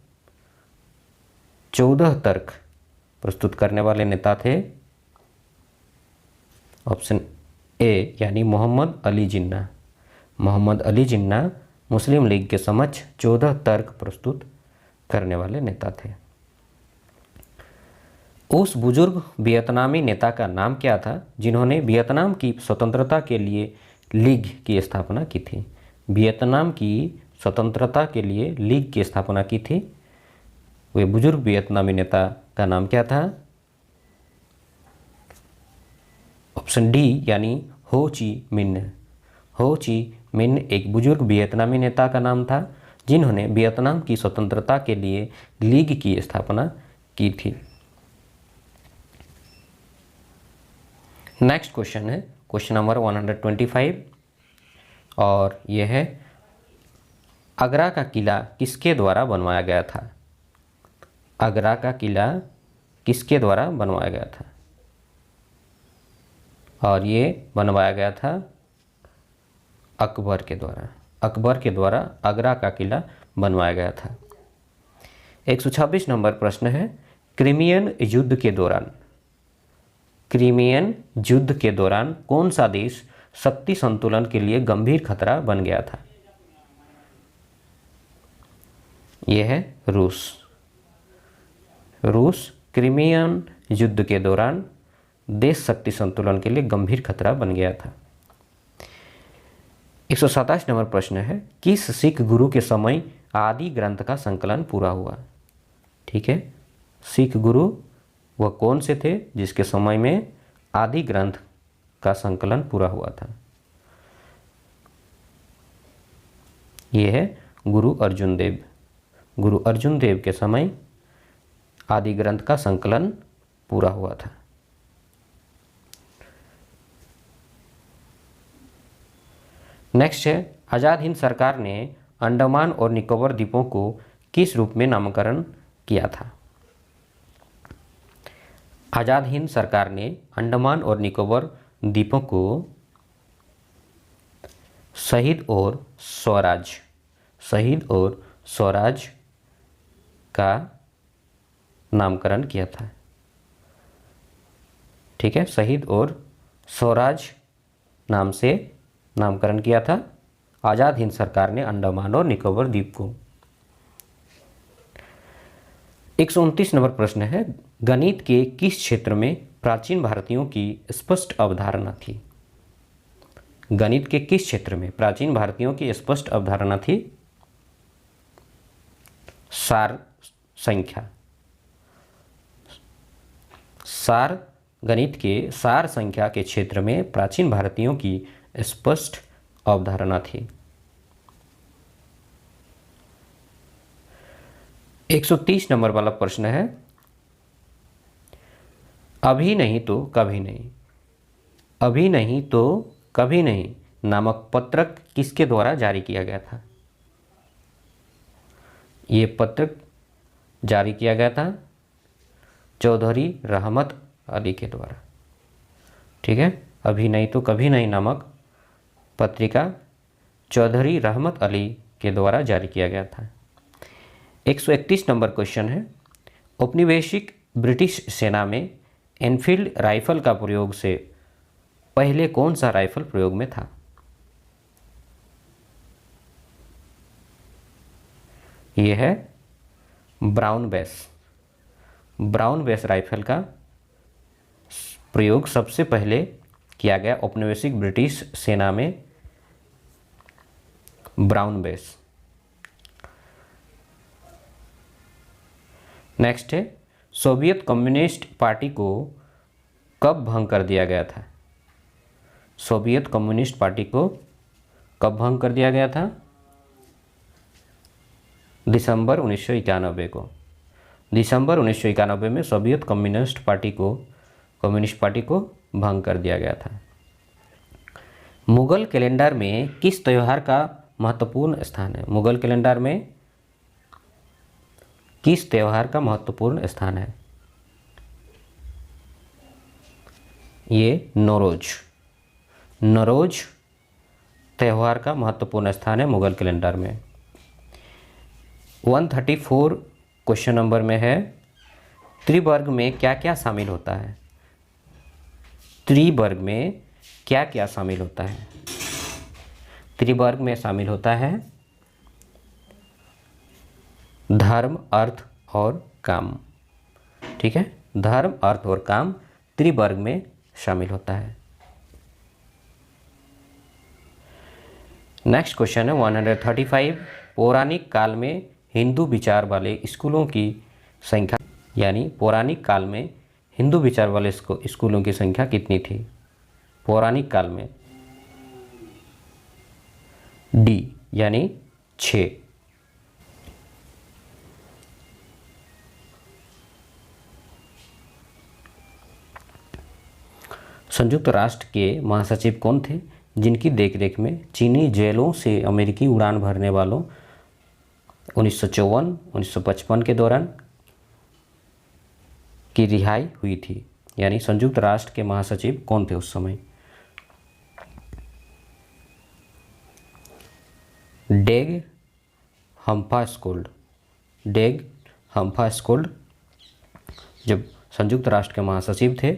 14 तर्क प्रस्तुत करने वाले नेता थे ऑप्शन ए, यानी मोहम्मद अली जिन्ना। मोहम्मद अली जिन्ना मुस्लिम लीग के समक्ष 14 तर्क प्रस्तुत करने वाले नेता थे। उस बुजुर्ग वियतनामी नेता का नाम क्या था जिन्होंने वियतनाम की स्वतंत्रता के लिए लीग की स्थापना की थी? वियतनाम की स्वतंत्रता के लिए लीग की स्थापना की थी। वे बुजुर्ग वियतनामी नेता का नाम क्या था? ऑप्शन डी, यानी हो ची मिन्ह। हो ची मिन्ह एक बुजुर्ग वियतनामी नेता का नाम था जिन्होंने वियतनाम की स्वतंत्रता के लिए लीग की स्थापना की थी। नेक्स्ट क्वेश्चन है क्वेश्चन नंबर 125, और यह है आगरा का किला किसके द्वारा बनवाया गया था? आगरा का किला किसके द्वारा बनवाया गया था? और ये बनवाया गया था अकबर के द्वारा। अकबर के द्वारा आगरा का किला बनवाया गया था। 126 नंबर प्रश्न है क्रिमियन युद्ध के दौरान, क्रिमियन युद्ध के दौरान कौन सा देश शक्ति संतुलन के लिए गंभीर खतरा बन गया था? यह है रूस। रूस क्रिमियन युद्ध के दौरान देश शक्ति संतुलन के लिए गंभीर खतरा बन गया था। 127 नंबर प्रश्न है किस सिख गुरु के समय आदि ग्रंथ का संकलन पूरा हुआ? ठीक है, सिख गुरु वह कौन से थे जिसके समय में आदि ग्रंथ का संकलन पूरा हुआ था? यह है गुरु अर्जुन देव। गुरु अर्जुन देव के समय आदि ग्रंथ का संकलन पूरा हुआ था। नेक्स्ट है आज़ाद हिंद सरकार ने अंडमान और निकोबार द्वीपों को किस रूप में नामकरण किया था? आज़ाद हिंद सरकार ने अंडमान और निकोबार द्वीपों को शहीद और स्वराज का नामकरण किया था? ठीक है, शहीद और स्वराज नाम से नामकरण किया था। आज़ाद हिंद सरकार ने अंडमान और निकोबार द्वीप को। 129 नंबर प्रश्न है, गणित के किस क्षेत्र में प्राचीन भारतीयों की स्पष्ट अवधारणा थी? गणित के किस क्षेत्र में प्राचीन भारतीयों की स्पष्ट अवधारणा थी? सार संख्या। सार गणित के सार संख्या के क्षेत्र में प्राचीन भारतीयों की स्पष्ट अवधारणा थी। 130 नंबर वाला प्रश्न है, अभी नहीं तो कभी नहीं, अभी नहीं तो कभी नहीं नामक पत्रक किसके द्वारा जारी किया गया था? ये पत्रक जारी किया गया था चौधरी रहमत अली के द्वारा। ठीक है, अभी नहीं तो कभी नहीं नामक पत्रिका चौधरी रहमत अली के द्वारा जारी किया गया था। 131 नंबर क्वेश्चन है, औपनिवेशिक ब्रिटिश सेना में एनफील्ड राइफल का प्रयोग से पहले कौन सा राइफल प्रयोग में था? यह है brown base. Brown base rifle का प्रयोग सबसे पहले किया गया औपनिवेशिक ब्रिटिश सेना में, ब्राउन बेस। नेक्स्ट है, सोवियत कम्युनिस्ट पार्टी को कब भंग कर दिया गया था? सोवियत कम्युनिस्ट पार्टी को कब भंग कर दिया गया था? दिसंबर 1991 को। दिसंबर 1991 में सोवियत कम्युनिस्ट पार्टी को भंग कर दिया गया था। मुगल कैलेंडर में किस त्यौहार का महत्वपूर्ण स्थान है? मुगल कैलेंडर में किस त्यौहार का महत्वपूर्ण स्थान है? ये नौरोज त्यौहार का महत्वपूर्ण स्थान है मुगल कैलेंडर में। 134 क्वेश्चन नंबर में है, त्रिवर्ग में क्या क्या शामिल होता है? त्रिवर्ग में क्या क्या शामिल होता है? त्रिवर्ग में शामिल होता है धर्म, अर्थ और काम। ठीक है, धर्म, अर्थ और काम त्रिवर्ग में शामिल होता है। नेक्स्ट क्वेश्चन है 135, पौराणिक काल में हिंदू विचार वाले स्कूलों की संख्या, यानी पौराणिक काल में हिंदू विचार वाले स्कूलों की संख्या कितनी थी? पौराणिक काल में डी यानी 6। संयुक्त राष्ट्र के महासचिव कौन थे जिनकी देखरेख में चीनी जेलों से अमेरिकी उड़ान भरने वालों 1954-1955 के दौरान की रिहाई हुई थी? यानी संयुक्त राष्ट्र के महासचिव कौन थे उस समय? डेग हम्फास्कोल्ड। डेग हम्फास्कोल्ड जब संयुक्त राष्ट्र के महासचिव थे,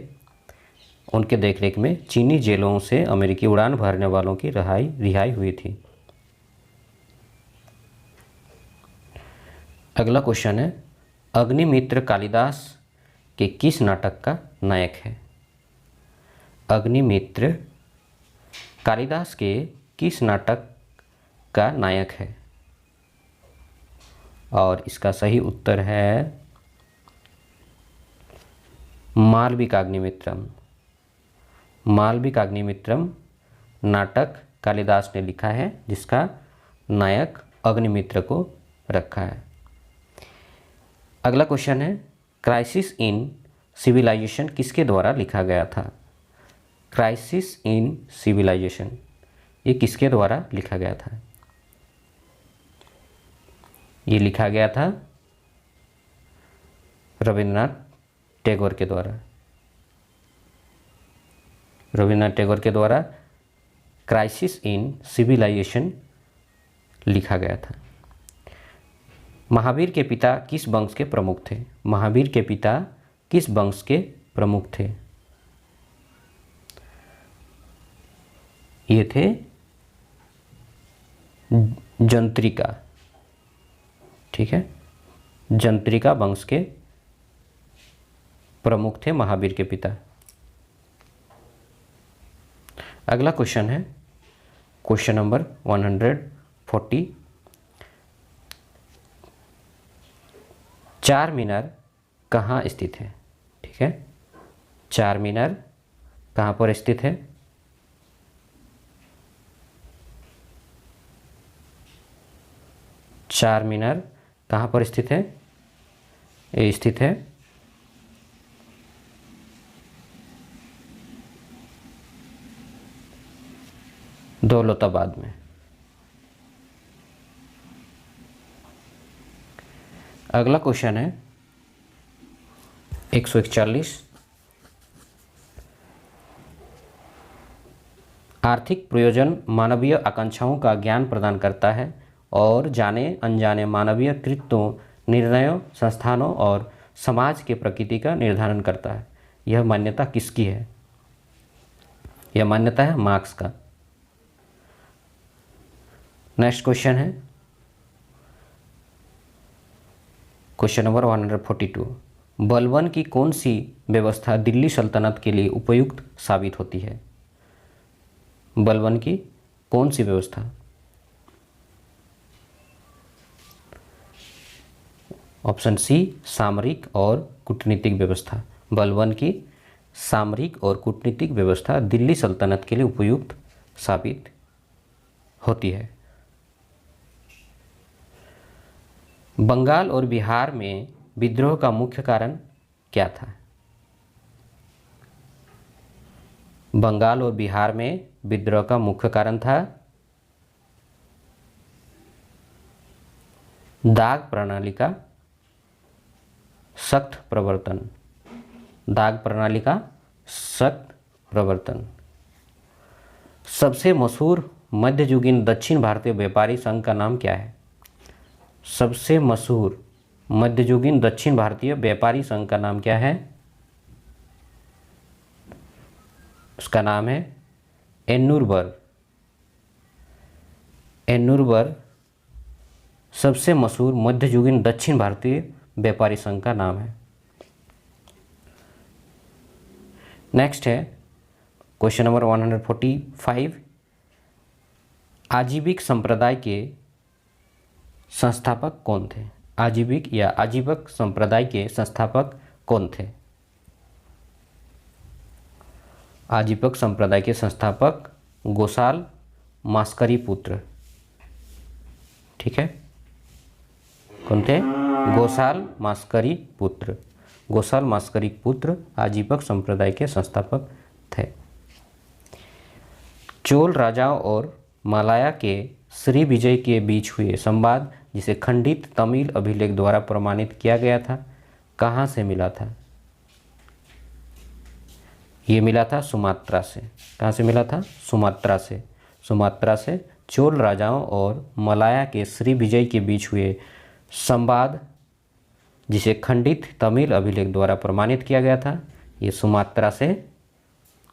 उनके देखरेख में चीनी जेलों से अमेरिकी उड़ान भरने वालों की रिहाई हुई थी। अगला क्वेश्चन है, अग्निमित्र कालिदास के किस नाटक का नायक है? अग्निमित्र कालिदास के किस नाटक का नायक है? और इसका सही उत्तर है मालविकाग्निमित्रम। मालविकाग्निमित्रम नाटक कालिदास ने लिखा है, जिसका नायक अग्निमित्र को रखा है। अगला क्वेश्चन है, क्राइसिस इन सिविलाइजेशन किसके द्वारा लिखा गया था? क्राइसिस इन सिविलाइजेशन ये किसके द्वारा लिखा गया था? ये लिखा गया था रविंद्रनाथ टैगोर के द्वारा। रविंद्रनाथ टैगोर के द्वारा क्राइसिस इन सिविलाइजेशन लिखा गया था। महावीर के पिता किस वंश के प्रमुख थे? महावीर के पिता किस वंश के प्रमुख थे? ये थे जंत्रिका। ठीक है, जंत्रिका वंश के प्रमुख थे महावीर के पिता। अगला क्वेश्चन है क्वेश्चन नंबर 140। चार मीनार कहाँ स्थित है? ठीक है, चार मीनार कहाँ पर स्थित है? चार मीनार कहाँ पर स्थित है? ये स्थित है दौलताबाद में। अगला क्वेश्चन है 141। आर्थिक प्रयोजन मानवीय आकांक्षाओं का ज्ञान प्रदान करता है और जाने अनजाने मानवीय कृत्यों, निर्णयों, संस्थानों और समाज के प्रकृति का निर्धारण करता है। यह मान्यता किसकी है? यह मान्यता है मार्क्स का। नेक्स्ट क्वेश्चन है क्वेश्चन नंबर 142। बलबन की कौन सी व्यवस्था दिल्ली सल्तनत के लिए उपयुक्त साबित होती है? बलबन की कौन सी व्यवस्था? ऑप्शन सी सामरिक और कूटनीतिक व्यवस्था। बलबन की सामरिक और कूटनीतिक व्यवस्था दिल्ली सल्तनत के लिए उपयुक्त साबित होती है। बंगाल और बिहार में विद्रोह का मुख्य कारण क्या था? बंगाल और बिहार में विद्रोह का मुख्य कारण था दाग प्रणाली का सख्त प्रवर्तन। दाग प्रणाली का सख्त प्रवर्तन। सबसे मशहूर मध्ययुगीन दक्षिण भारतीय व्यापारी संघ का नाम क्या है? सबसे मशहूर मध्ययुगीन दक्षिण भारतीय व्यापारी संघ का नाम क्या है? उसका नाम है एन्नुरबर्ग। एन्नुरबर्ग सबसे मशहूर मध्ययुगीन दक्षिण भारतीय व्यापारी संघ का नाम है। नेक्स्ट है क्वेश्चन नंबर 145। आजीविक संप्रदाय के संस्थापक कौन थे? आजीविक या आजीवक संप्रदाय के संस्थापक कौन थे? आजीवक संप्रदाय के संस्थापक गोसाल मास्करी पुत्र। ठीक है, कौन थे? गोसाल मास्करी पुत्र। गोसाल मास्करी पुत्र आजीवक संप्रदाय के संस्थापक थे। चोल राजाओं और मलाया के श्री विजय के बीच हुए संवाद, जिसे खंडित तमिल अभिलेख द्वारा प्रमाणित किया गया था, कहाँ से मिला था? ये मिला था सुमात्रा से। कहाँ से मिला था? सुमात्रा से। सुमात्रा से चोल राजाओं और मलाया के श्री विजय के बीच हुए संवाद, जिसे खंडित तमिल अभिलेख द्वारा प्रमाणित किया गया था, ये सुमात्रा से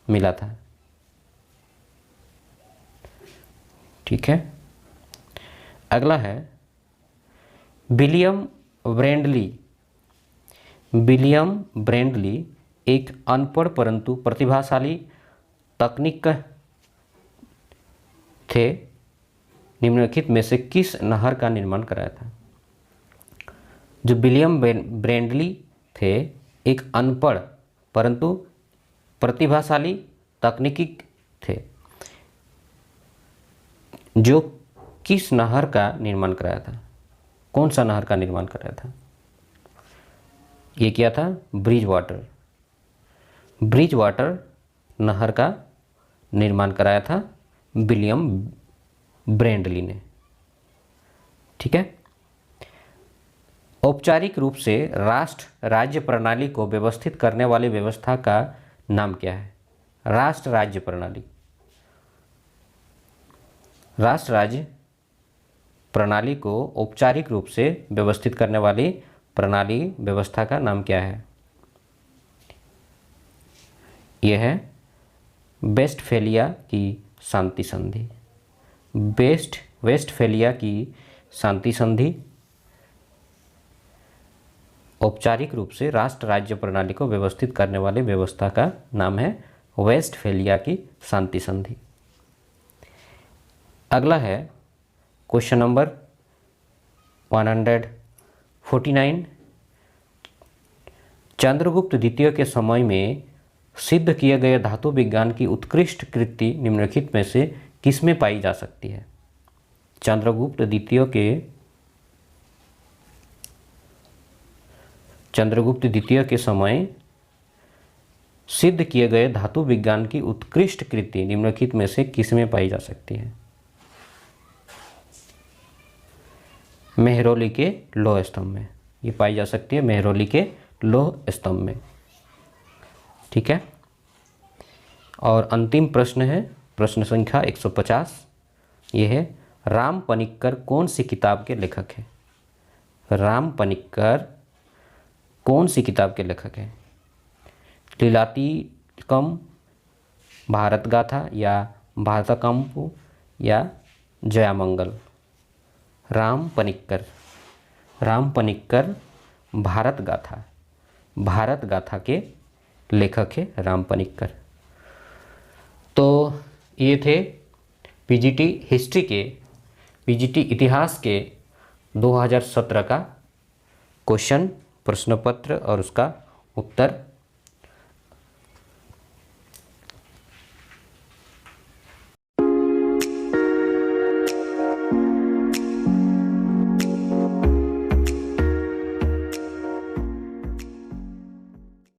मिला था। ठीक है, अगला है विलियम ब्रेंडली। विलियम ब्रेंडली एक अनपढ़ परंतु प्रतिभाशाली तकनीक थे। निम्नलिखित में से किस नहर का निर्माण कराया था? जो विलियम ब्रेंडली थे एक अनपढ़ परंतु प्रतिभाशाली तकनीकी थे, जो किस नहर का निर्माण कराया था? कौन सा नहर का निर्माण कराया था? ये किया था ब्रिज वाटर। ब्रिज वाटर नहर का निर्माण कराया था विलियम ब्रेंडली ने। ठीक है, औपचारिक रूप से राष्ट्र राज्य प्रणाली को व्यवस्थित करने वाली व्यवस्था का नाम क्या है? राष्ट्र राज्य प्रणाली। राष्ट्र राज्य प्रणाली को औपचारिक रूप से व्यवस्थित करने वाली प्रणाली व्यवस्था का नाम क्या है? यह है वेस्टफेलिया की शांति संधि। वेस्टफेलिया की शांति संधि औपचारिक रूप से राष्ट्र राज्य प्रणाली को व्यवस्थित करने वाली व्यवस्था का नाम है वेस्टफेलिया की शांति संधि। अगला है क्वेश्चन नंबर 149। चंद्रगुप्त द्वितीय के समय में सिद्ध किए गए धातु विज्ञान की उत्कृष्ट कृति निम्नलिखित में से किसमें पाई जा सकती है? चंद्रगुप्त द्वितीय के समय सिद्ध किए गए धातु विज्ञान की उत्कृष्ट कृति निम्नलिखित में से किसमें पाई जा सकती है? मेहरौली के लौह स्तंभ में ये पाई जा सकती है, मेहरौली के लौह स्तंभ में। ठीक है। और अंतिम प्रश्न है प्रश्न संख्या 150। ये है राम पनिक्कर कौन सी किताब के लेखक हैं? राम पनिक्कर कौन सी किताब के लेखक हैं? लीलातिकम, भारत गाथा या भारतकंप या जयामंगल? राम पनिक्कर भारत गाथा के लेखक है राम पनिक्कर। तो ये थे पीजीटी इतिहास के 2017 का क्वेश्चन, प्रश्न पत्र और उसका उत्तर।